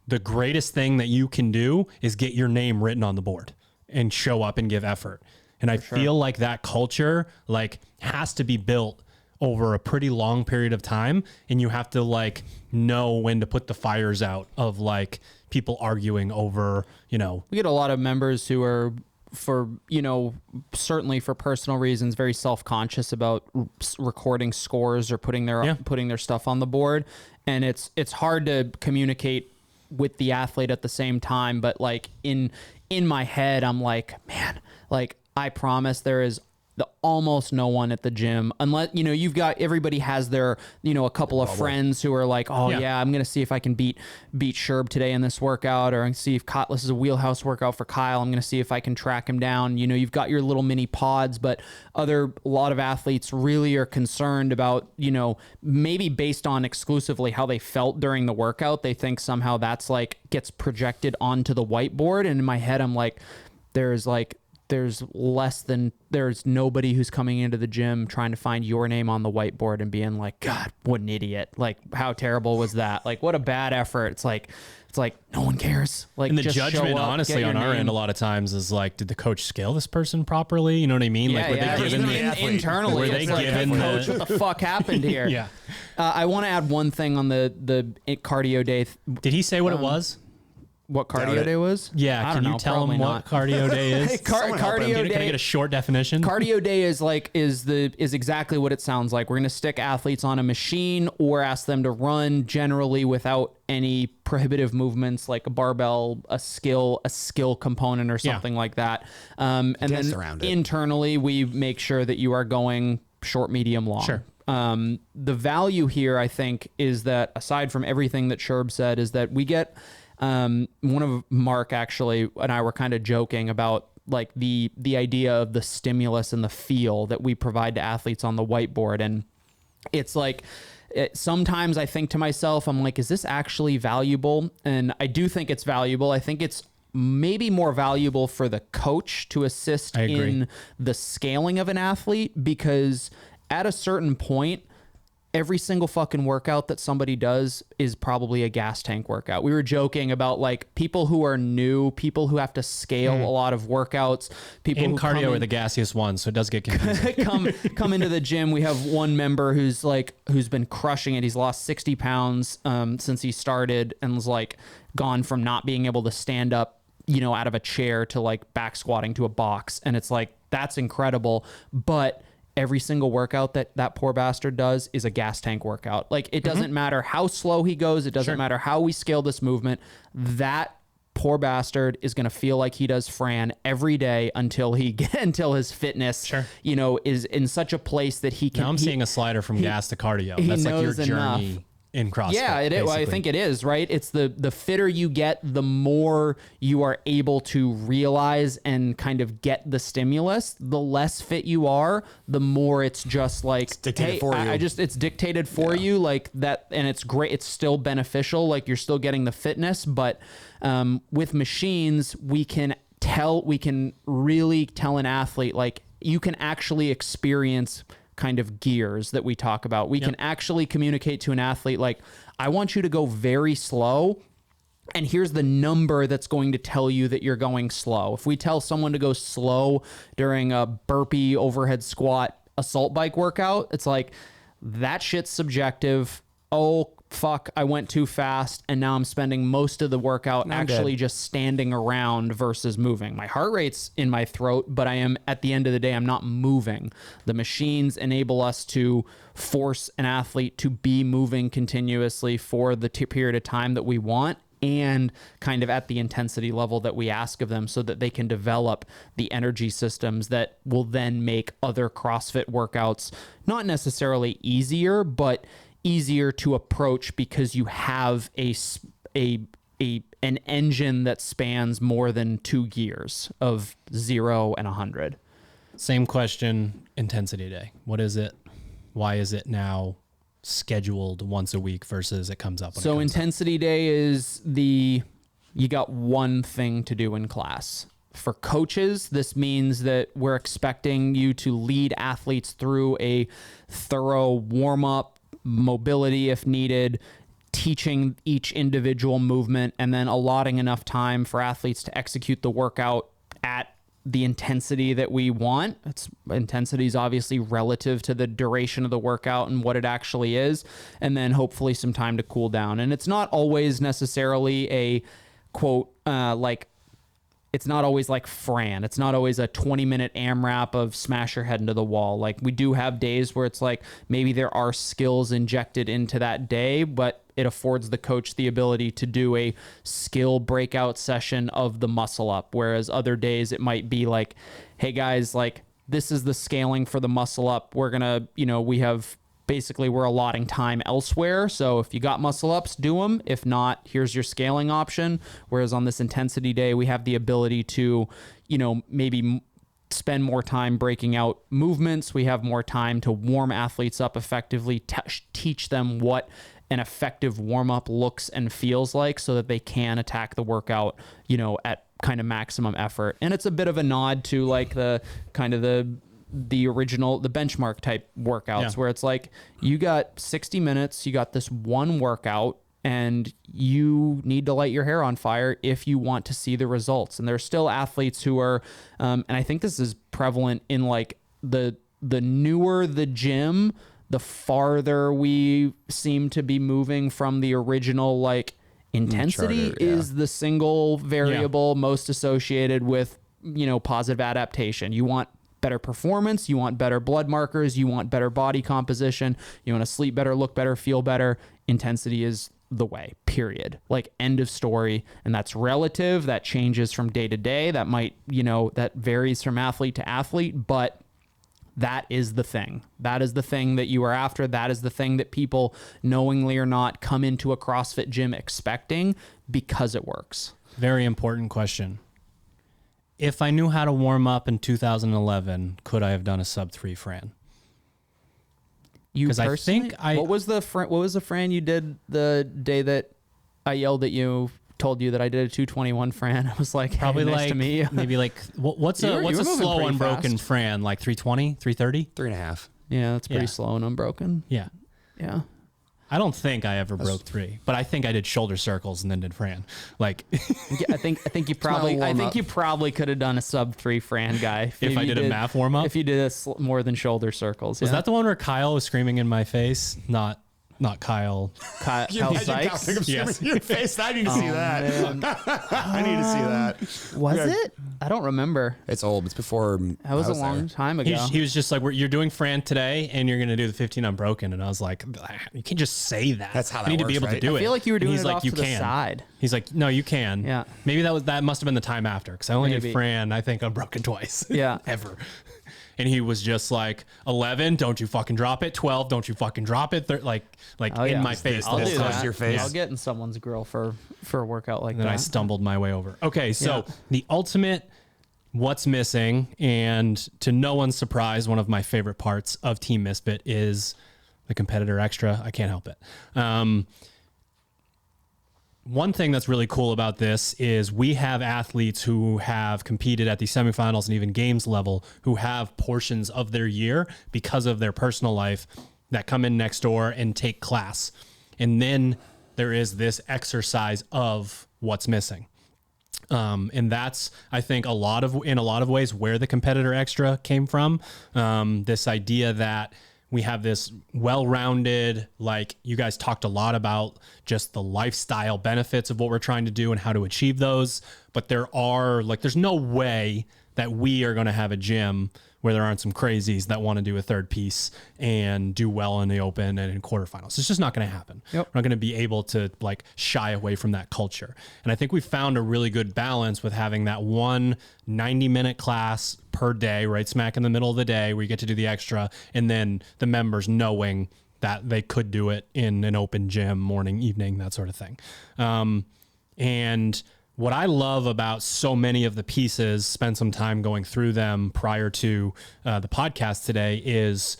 Speaker 1: the greatest thing that you can do is get your name written on the board and show up and give effort. And I feel like that culture like has to be built over a pretty long period of time, and you have to like know when to put the fires out of like people arguing over, you know.
Speaker 3: We get a lot of members who are, for, you know, certainly for personal reasons, very self-conscious about recording scores or putting their stuff on the board. And it's hard to communicate with the athlete at the same time. But like in my head, I'm like, man, like, I promise there is almost no one at the gym, unless, you know, you've got, everybody has their, you know, a couple of friends who are like, oh yeah, I'm going to see if I can beat Sherb today in this workout, or I can see if this is a wheelhouse workout for Kyle. I'm going to see if I can track him down. You know, you've got your little mini pods, but a lot of athletes really are concerned about, you know, maybe based on exclusively how they felt during the workout, they think somehow that's like gets projected onto the whiteboard. And in my head, I'm like, there's nobody who's coming into the gym trying to find your name on the whiteboard and being like, God, what an idiot. Like, how terrible was that? Like, what a bad effort. It's like, no one cares. Like,
Speaker 1: and the
Speaker 3: just
Speaker 1: judgment, honestly, on our end, a lot of times is like, did the coach scale this person properly? You know what I mean?
Speaker 3: Yeah,
Speaker 1: like, were they given
Speaker 3: internally?
Speaker 1: Were they given
Speaker 3: coach? What the fuck happened here?
Speaker 1: Yeah.
Speaker 3: I want to add one thing on the cardio day.
Speaker 1: Did he say what it was?
Speaker 3: What cardio day was?
Speaker 1: Yeah, can you tell him what cardio day is?
Speaker 3: Cardio day.
Speaker 1: Can I get a short definition?
Speaker 3: Cardio day is exactly what it sounds like. We're going to stick athletes on a machine or ask them to run generally without any prohibitive movements, like a barbell, a skill component or something like that. And then internally we make sure that you are going short, medium, long.
Speaker 1: Sure.
Speaker 3: The value here, I think, is that aside from everything that Sherb said, is that we get one of Mark actually and I were kind of joking about like the idea of the stimulus and the feel that we provide to athletes on the whiteboard. And it's like, sometimes I think to myself, I'm like, is this actually valuable? And I do think it's valuable. I think it's maybe more valuable for the coach to assist in the scaling of an athlete, because at a certain point, every single fucking workout that somebody does is probably a gas tank workout. We were joking about like people who are new, people who have to scale a lot of workouts, people
Speaker 1: and
Speaker 3: who
Speaker 1: cardio are the gassiest ones, so it does get confusing.
Speaker 3: come into the gym. We have one member who's been crushing it. He's lost 60 pounds since he started, and was like gone from not being able to stand up, out of a chair to like back squatting to a box. And it's like, that's incredible. But every single workout that poor bastard does is a gas tank workout. Like, it doesn't matter how slow he goes. It doesn't matter how we scale this movement. That poor bastard is going to feel like he does Fran every day until his fitness, is in such a place that he can.
Speaker 1: Now I'm seeing a slider from gas to cardio. That's like your journey in CrossFit.
Speaker 3: Yeah, it is. Well, I think it is, right? It's the fitter you get, the more you are able to realize and kind of get the stimulus. The less fit you are, the more it's just like, it's dictated for you. It's dictated for you like that. And it's great. It's still beneficial. Like, you're still getting the fitness, but with machines, we can really tell an athlete, like, you can actually experience kind of gears that we talk about. We can actually communicate to an athlete, like, I want you to go very slow, and here's the number that's going to tell you that you're going slow. If we tell someone to go slow during a burpee overhead squat assault bike workout, it's like, that shit's subjective. Oh, fuck, I went too fast, and now I'm spending most of the workout just standing around versus moving. My heart rate's in my throat, but at the end of the day, I'm not moving. The machines enable us to force an athlete to be moving continuously for the period of time that we want, and kind of at the intensity level that we ask of them, so that they can develop the energy systems that will then make other CrossFit workouts not necessarily easier, but easier to approach, because you have an engine that spans more than 2 gears of 0 and 100.
Speaker 1: Same question, intensity day. What is it? Why is it now scheduled once a week versus it comes up?
Speaker 3: So intensity day is you got one thing to do in class. For coaches, this means that we're expecting you to lead athletes through a thorough warm-up, mobility if needed, teaching each individual movement, and then allotting enough time for athletes to execute the workout at the intensity that we want. Intensity is obviously relative to the duration of the workout and what it actually is, and then hopefully some time to cool down. And it's not always necessarily a quote, it's not always like Fran. It's not always a 20-minute AMRAP of smash your head into the wall. Like, we do have days where it's like, maybe there are skills injected into that day, but it affords the coach the ability to do a skill breakout session of the muscle up. Whereas other days it might be like, hey guys, like, this is the scaling for the muscle up. We're going to, we're allotting time elsewhere. So if you got muscle ups, do them. If not, here's your scaling option. Whereas on this intensity day, we have the ability to, maybe spend more time breaking out movements. We have more time to warm athletes up effectively, teach them what an effective warm up looks and feels like, so that they can attack the workout, at kind of maximum effort. And it's a bit of a nod to like the original, the benchmark type workouts, where it's like, you got 60 minutes, you got this one workout, and you need to light your hair on fire if you want to see the results. And there's still athletes who are, and I think this is prevalent in like the newer the gym, the farther we seem to be moving from the original, like, intensity charter, is the single variable most associated with, positive adaptation. You want better performance, you want better blood markers, you want better body composition, you want to sleep better, look better, feel better. Intensity is the way, period. Like, end of story. And that's relative. That changes from day to day. That might, that varies from athlete to athlete, but That is the thing. That is the thing that you are after. That is the thing that people, knowingly or not, come into a CrossFit gym expecting because it works.
Speaker 1: Very important question. If I knew how to warm up in 2011, could I have done a sub 3 Fran?
Speaker 3: Because
Speaker 1: I think
Speaker 3: what was the Fran you did the day that I yelled at you, told you that I did a 221 Fran? I was like,
Speaker 1: probably
Speaker 3: hey, nice
Speaker 1: like
Speaker 3: to meet you.
Speaker 1: Maybe like what's
Speaker 3: You
Speaker 1: a
Speaker 3: were moving
Speaker 1: slow
Speaker 3: pretty
Speaker 1: unbroken
Speaker 3: fast.
Speaker 1: Fran? Like 320, 330?
Speaker 2: 3.5.
Speaker 3: Yeah, that's pretty
Speaker 1: Yeah.
Speaker 3: slow and unbroken.
Speaker 1: Yeah.
Speaker 3: Yeah.
Speaker 1: I don't think I ever broke 3, but I think I did shoulder circles and then did Fran. Like
Speaker 3: I think you probably could have done a sub 3 Fran guy
Speaker 1: if I did a math warm up.
Speaker 3: If you did more than shoulder circles.
Speaker 1: Was that the one where Kyle was screaming in my face? Not Kyle.
Speaker 3: Kyle Sykes?
Speaker 1: Yes.
Speaker 2: Your face. I need to see that. I need to see that.
Speaker 3: Was it? I don't remember.
Speaker 2: It's old. It's before.
Speaker 3: That was a long time ago.
Speaker 1: He was just like, you're doing Fran today, and you're going to do the 15 unbroken. And I was like, you can't just say that.
Speaker 2: That's how
Speaker 1: you
Speaker 2: that
Speaker 1: need to be
Speaker 2: works,
Speaker 1: able
Speaker 2: right?
Speaker 1: to do it.
Speaker 3: I feel like you were
Speaker 1: And
Speaker 3: doing
Speaker 1: he's
Speaker 3: it
Speaker 1: like,
Speaker 3: off
Speaker 1: you
Speaker 3: to the
Speaker 1: can.
Speaker 3: side.
Speaker 1: He's like, no, you can.
Speaker 3: Yeah.
Speaker 1: Maybe that must have been the time after, because I only
Speaker 3: Maybe.
Speaker 1: did Fran, I think, unbroken twice.
Speaker 3: Yeah.
Speaker 1: Ever. And he was just like, 11, don't you fucking drop it. 12, don't you fucking drop it. Like
Speaker 3: Oh, yeah.
Speaker 1: in my face.
Speaker 3: I'll
Speaker 1: the
Speaker 3: do
Speaker 1: whole time.
Speaker 3: that.
Speaker 2: your face.
Speaker 3: I'll get in someone's grill for a workout like
Speaker 1: And then
Speaker 3: that.
Speaker 1: I stumbled my way over. Okay, so
Speaker 3: Yeah.
Speaker 1: the ultimate what's missing, and to no one's surprise, one of my favorite parts of Team Misfit is the competitor extra. I can't help it. One thing that's really cool about this is we have athletes who have competed at the semifinals and even games level who have portions of their year because of their personal life that come in next door and take class. And then there is this exercise of what's missing. And that's, I think, in a lot of ways where the competitor extra came from. This idea that we have this well-rounded, like you guys talked a lot about just the lifestyle benefits of what we're trying to do and how to achieve those. But there's no way that we are going to have a gym where there aren't some crazies that want to do a third piece and do well in the open and in quarterfinals. It's just not going to happen.
Speaker 3: Yep.
Speaker 1: We're not going to be able to like shy away from that culture. And I think we found a really good balance with having that one 90-minute class per day, right smack in the middle of the day where you get to do the extra, and then the members knowing that they could do it in an open gym, morning, evening, that sort of thing. And what I love about so many of the pieces, spend some time going through them prior to the podcast today, is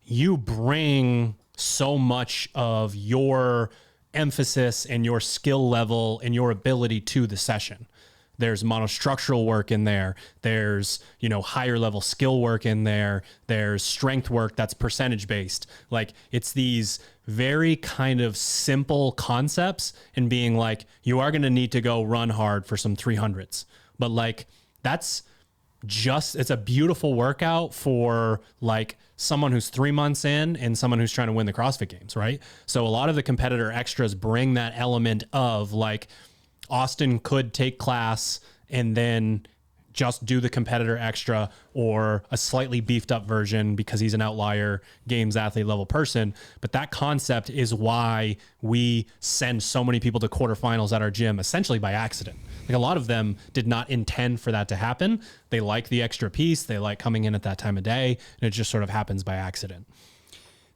Speaker 1: you bring so much of your emphasis and your skill level and your ability to the session. There's monostructural work in there. There's, higher level skill work in there. There's strength work that's percentage based. Like it's these very kind of simple concepts and being like, you are going to need to go run hard for some 300s. But like, it's a beautiful workout for like someone who's 3 months in and someone who's trying to win the CrossFit Games, right? So a lot of the competitor extras bring that element of like, Austin could take class and then just do the competitor extra or a slightly beefed up version because he's an outlier games athlete level person. But that concept is why we send so many people to quarterfinals at our gym, essentially by accident. Like a lot of them did not intend for that to happen. They like the extra piece. They like coming in at that time of day, and it just sort of happens by accident.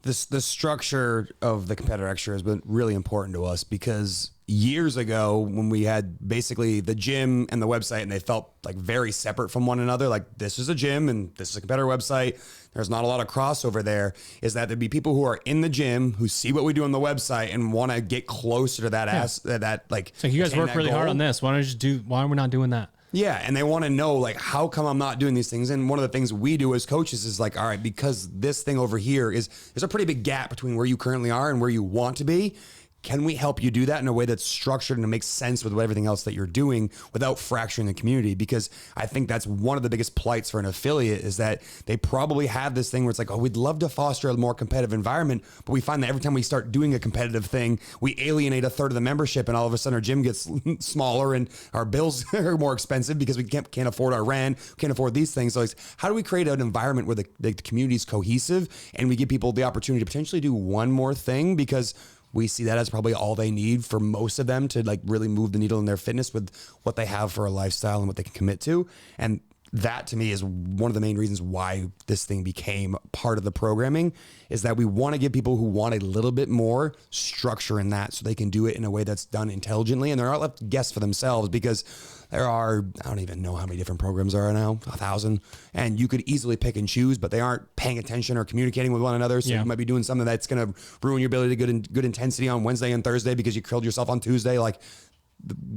Speaker 2: The structure of the competitor extra has been really important to us because years ago when we had basically the gym and the website and they felt like very separate from one another, like this is a gym and this is a competitor website, there's not a lot of crossover there, is that there'd be people who are in the gym who see what we do on the website and want to get closer to that
Speaker 1: It's like you guys work really hard on this. Why are we not doing that?
Speaker 2: Yeah, and they want to know, like, how come I'm not doing these things? And one of the things we do as coaches is like, all right, because this thing over here there's a pretty big gap between where you currently are and where you want to be. Can we help you do that in a way that's structured and makes sense with everything else that you're doing without fracturing the community? Because I think that's one of the biggest plights for an affiliate is that they probably have this thing where it's like, oh, we'd love to foster a more competitive environment, but we find that every time we start doing a competitive thing, we alienate a third of the membership and all of a sudden our gym gets smaller and our bills are more expensive because we can't afford our rent, can't afford these things. So it's how do we create an environment where the community is cohesive and we give people the opportunity to potentially do one more thing, because we see that as probably all they need for most of them to like really move the needle in their fitness with what they have for a lifestyle and what they can commit to. And that to me is one of the main reasons why this thing became part of the programming, is that we want to give people who want a little bit more structure in that so they can do it in a way that's done intelligently and they're not left to guess for themselves, because there are, I don't even know how many different programs there are now, 1,000, and you could easily pick and choose, but they aren't paying attention or communicating with one another. So you might be doing something that's going to ruin your ability to good intensity on Wednesday and Thursday because you killed yourself on Tuesday. Like,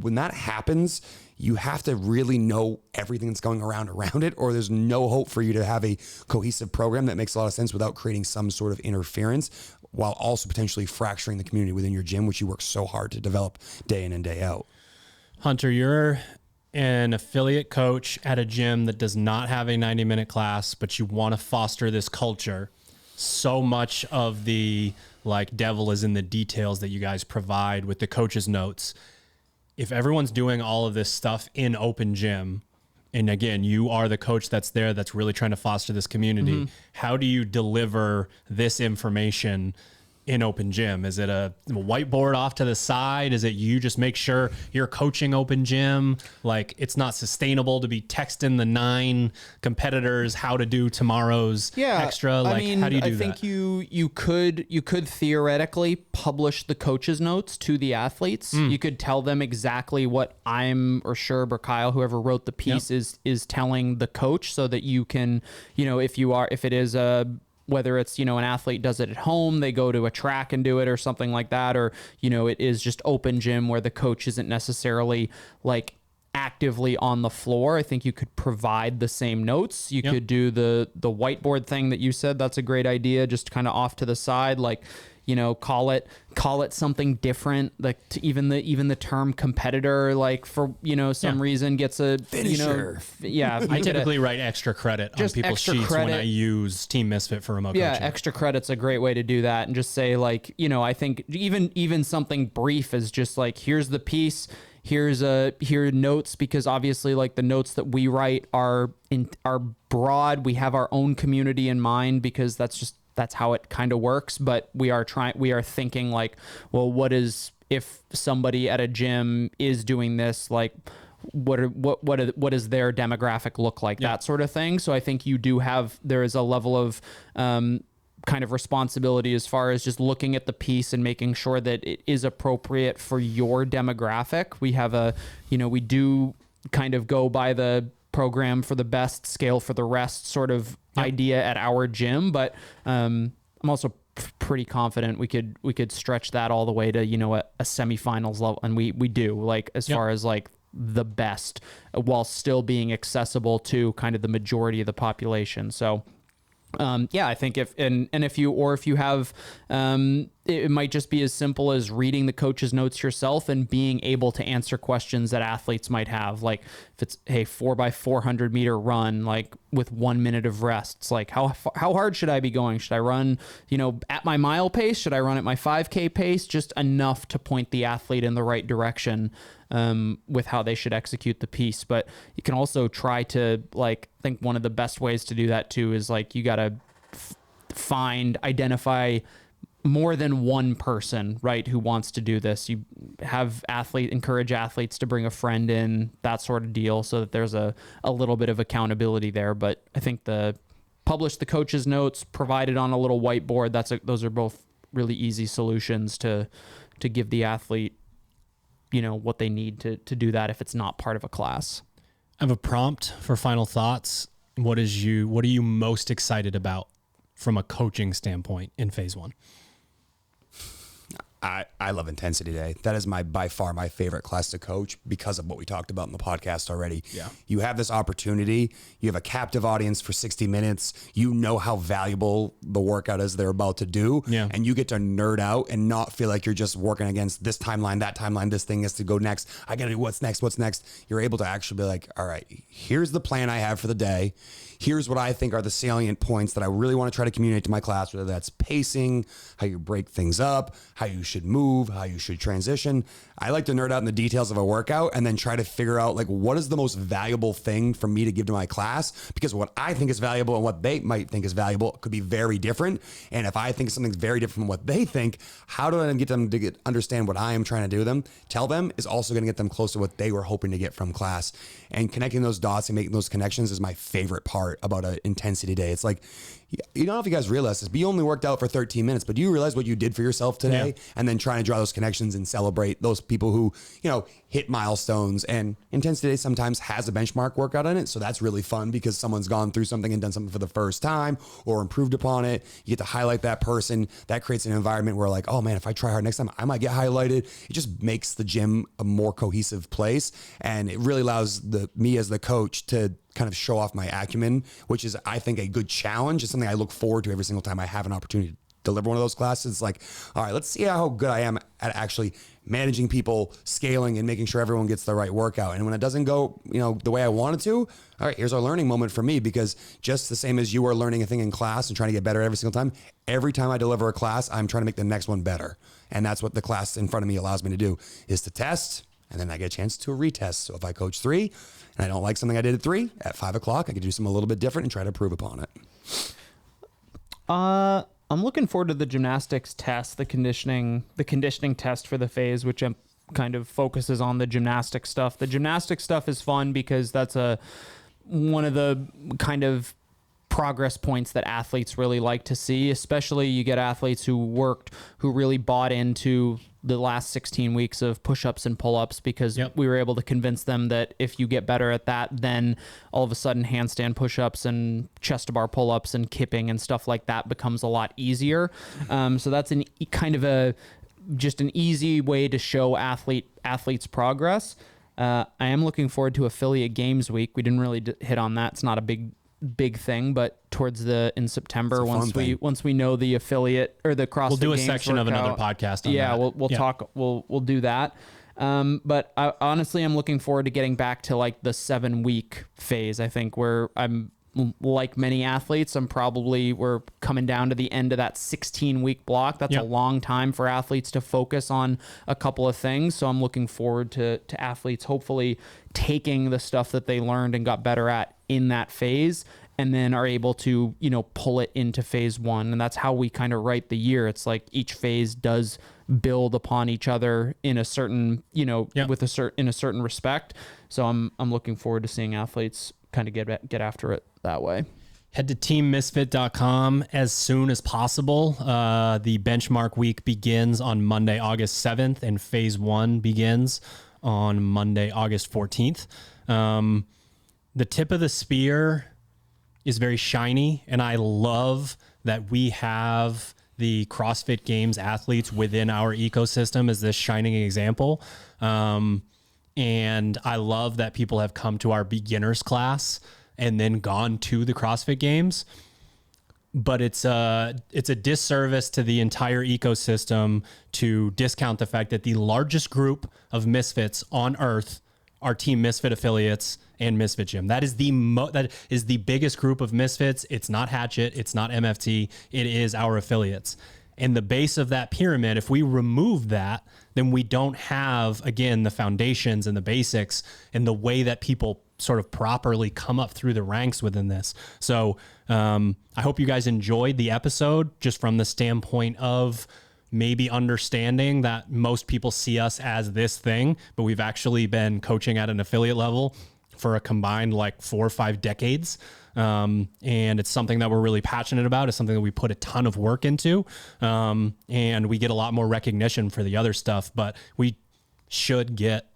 Speaker 2: when that happens, you have to really know everything that's going around it, or there's no hope for you to have a cohesive program that makes a lot of sense without creating some sort of interference, while also potentially fracturing the community within your gym, which you work so hard to develop day in and day out.
Speaker 1: Hunter, you're an affiliate coach at a gym that does not have a 90-minute class, but you want to foster this culture. So much of the devil is in the details that you guys provide with the coach's notes. If everyone's doing all of this stuff in open gym, and again, you are the coach that's there that's really trying to foster this community, how do you deliver this information in open gym? Is it a whiteboard off to the side? Is it you just make sure you're coaching open gym? Like, it's not sustainable to be texting the 9 competitors how to do tomorrow's extra. Like, how do you do that?
Speaker 3: I think you could theoretically publish the coach's notes to the athletes. You could tell them exactly what I'm or Sherb or Kyle, whoever wrote the piece, is telling the coach, so that you can, if it is whether it's, an athlete does it at home, they go to a track and do it or something like that, or, it is just open gym where the coach isn't necessarily actively on the floor. I think you could provide the same notes. You could do the whiteboard thing that you said. That's a great idea. Just kind of off to the side, call it something different. Even the term competitor, for some reason gets a
Speaker 2: finisher.
Speaker 1: I typically write extra credit on people's sheets when I use Team Misfit for remote coaching.
Speaker 3: Extra credit's a great way to do that, and just say I think even something brief is just here's the piece. Here are notes, because obviously the notes that we write are broad. We have our own community in mind, because that's how it kind of works. But we are thinking what if somebody at a gym is doing this, what does their demographic look like? That sort of thing. So I think there is a level of kind of responsibility as far as just looking at the piece and making sure that it is appropriate for your demographic. We have we do kind of go by the program for the best, scale for the rest sort of idea at our gym. But I'm also pretty confident we could stretch that all the way to, a semifinals level. And we do, as far as the best, while still being accessible to kind of the majority of the population. So I think if you have, it might just be as simple as reading the coach's notes yourself and being able to answer questions that athletes might have. If it's, hey, 4x400 meter run, with 1 minute of rest, it's how hard should I be going? Should I run, at my mile pace? Should I run at my 5K pace? Just enough to point the athlete in the right direction, with how they should execute the piece. But you can also try to I think one of the best ways to do that too is you got to identify more than one person, right, who wants to do this. You have encourage athletes to bring a friend in, that sort of deal, so that there's a little bit of accountability there. But I think publish the coach's notes, provide it on a little whiteboard. Those are both really easy solutions to give the athlete what they need to do that if it's not part of a class.
Speaker 1: I have a prompt for final thoughts. What are you most excited about from a coaching standpoint in phase 1?
Speaker 2: I love Intensity Day. That is by far my favorite class to coach, because of what we talked about in the podcast already.
Speaker 1: Yeah.
Speaker 2: You have this opportunity. You have a captive audience for 60 minutes. You know how valuable the workout is they're about to do.
Speaker 1: Yeah.
Speaker 2: And you get to nerd out and not feel like you're just working against this timeline, that timeline, this thing has to go next. I got to do what's next. You're able to actually be like, all right, here's the plan I have for the day. Here's what I think are the salient points that I really want to try to communicate to my class, whether that's pacing, how you break things up, how you should move, how you should transition. I like to nerd out in the details of a workout and then try to figure out like what is the most valuable thing for me to give to my class, because what I think is valuable and what they might think is valuable could be very different. And if I think something's very different from what they think, how do I get them to understand what I am trying to tell them is also going to get them close to what they were hoping to get from class. And connecting those dots and making those connections is my favorite part about an intensity day. It's like, you don't know if you guys realize this, but you only worked out for 13 minutes, but do you realize what you did for yourself today? Yeah. And then trying to draw those connections and celebrate those people who, hit milestones. And intensity day sometimes has a benchmark workout in it. So that's really fun because someone's gone through something and done something for the first time or improved upon it. You get to highlight that person. That creates an environment where like, oh man, if I try hard next time, I might get highlighted. It just makes the gym a more cohesive place. And it really allows me as the coach to kind of show off my acumen, which is, I think, a good challenge. It's something I look forward to every single time I have an opportunity to deliver one of those classes. It's like, all right, let's see how good I am at actually managing people, scaling, and making sure everyone gets the right workout. And when it doesn't go, the way I wanted to, all right, here's our learning moment for me, because just the same as you are learning a thing in class and trying to get better every single time I deliver a class, I'm trying to make the next one better. And that's what the class in front of me allows me to do, is to test, and then I get a chance to retest. So if I coach 3 and I don't like something I did at 3, at 5 o'clock, I could do something a little bit different and try to improve upon it.
Speaker 3: I'm looking forward to the gymnastics test, the conditioning test for the phase, which kind of focuses on the gymnastic stuff. The gymnastic stuff is fun because that's one of the kind of progress points that athletes really like to see, especially you get athletes who really bought into the last 16 weeks of push-ups and pull-ups, because we were able to convince them that if you get better at that, then all of a sudden handstand push-ups and chest to bar pull-ups and kipping and stuff like that becomes a lot easier. So that's just an easy way to show athletes progress. I am looking forward to Affiliate Games Week. We didn't really hit on that. It's not a big thing, but towards in September, once we know the affiliate or the CrossFit,
Speaker 1: we'll do a
Speaker 3: Games
Speaker 1: section
Speaker 3: workout,
Speaker 1: of another podcast on that.
Speaker 3: We'll talk, we'll do that. But honestly, I'm looking forward to getting back to like the 7-week phase. I think where I'm, like many athletes, we're coming down to the end of that 16-week block. That's a long time for athletes to focus on a couple of things. So I'm looking forward to athletes hopefully taking the stuff that they learned and got better at in that phase, and then are able to, pull it into phase 1. And that's how we kind of write the year. It's like each phase does build upon each other in a certain, in a certain respect. So I'm looking forward to seeing athletes kind of get after it that way.
Speaker 1: Head to teammisfit.com as soon as possible. The benchmark week begins on Monday, August 7th, and phase 1 begins on Monday, August 14th. The tip of the spear is very shiny, and I love that we have the CrossFit Games athletes within our ecosystem as this shining example. And I love that people have come to our beginners class and then gone to the CrossFit Games. But it's a disservice to the entire ecosystem to discount the fact that the largest group of misfits on earth are Team Misfit affiliates and Misfit Gym. That is the biggest group of misfits. It's not Hatchet, it's not MFT, it is our affiliates. And the base of that pyramid, if we remove that, then we don't have, again, the foundations and the basics and the way that people sort of properly come up through the ranks within this. So I hope you guys enjoyed the episode, just from the standpoint of maybe understanding that most people see us as this thing, but we've actually been coaching at an affiliate level for a combined 4 or 5 decades. And it's something that we're really passionate about. It's something that we put a ton of work into. And we get a lot more recognition for the other stuff, but we should get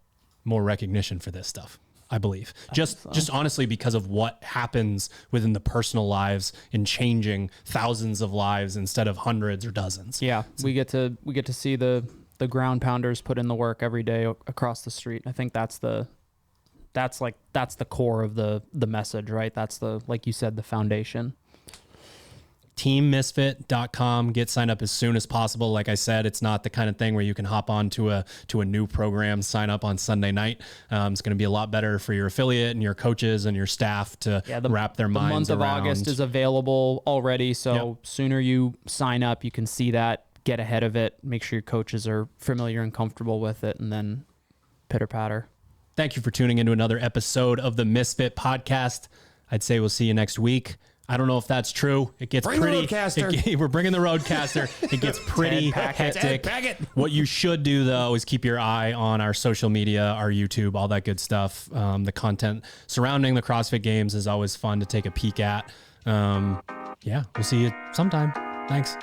Speaker 1: more recognition for this stuff, I believe. Just honestly, because of what happens within the personal lives in changing thousands of lives instead of hundreds or dozens.
Speaker 3: Yeah. We get to see the ground pounders put in the work every day across the street. I think that's the core of the message, right? That's like you said, the foundation.
Speaker 1: teammisfit.com. Get signed up as soon as possible. Like I said, it's not the kind of thing where you can hop on to a new program, sign up on Sunday night. It's going to be a lot better for your affiliate and your coaches and your staff to wrap their minds around.
Speaker 3: The month of August is available already. So sooner you sign up, you can see that get ahead of it, make sure your coaches are familiar and comfortable with it, and then pitter patter.
Speaker 1: Thank you for tuning into another episode of the Misfit podcast. I'd say we'll see you next week. I don't know if that's true. It gets
Speaker 2: Bring the
Speaker 1: pretty.
Speaker 2: roadcaster.
Speaker 1: We're bringing the roadcaster. It gets pretty hectic. What you should do though is keep your eye on our social media, our YouTube, all that good stuff. The content surrounding the CrossFit Games is always fun to take a peek at. Yeah, we'll see you sometime. Thanks.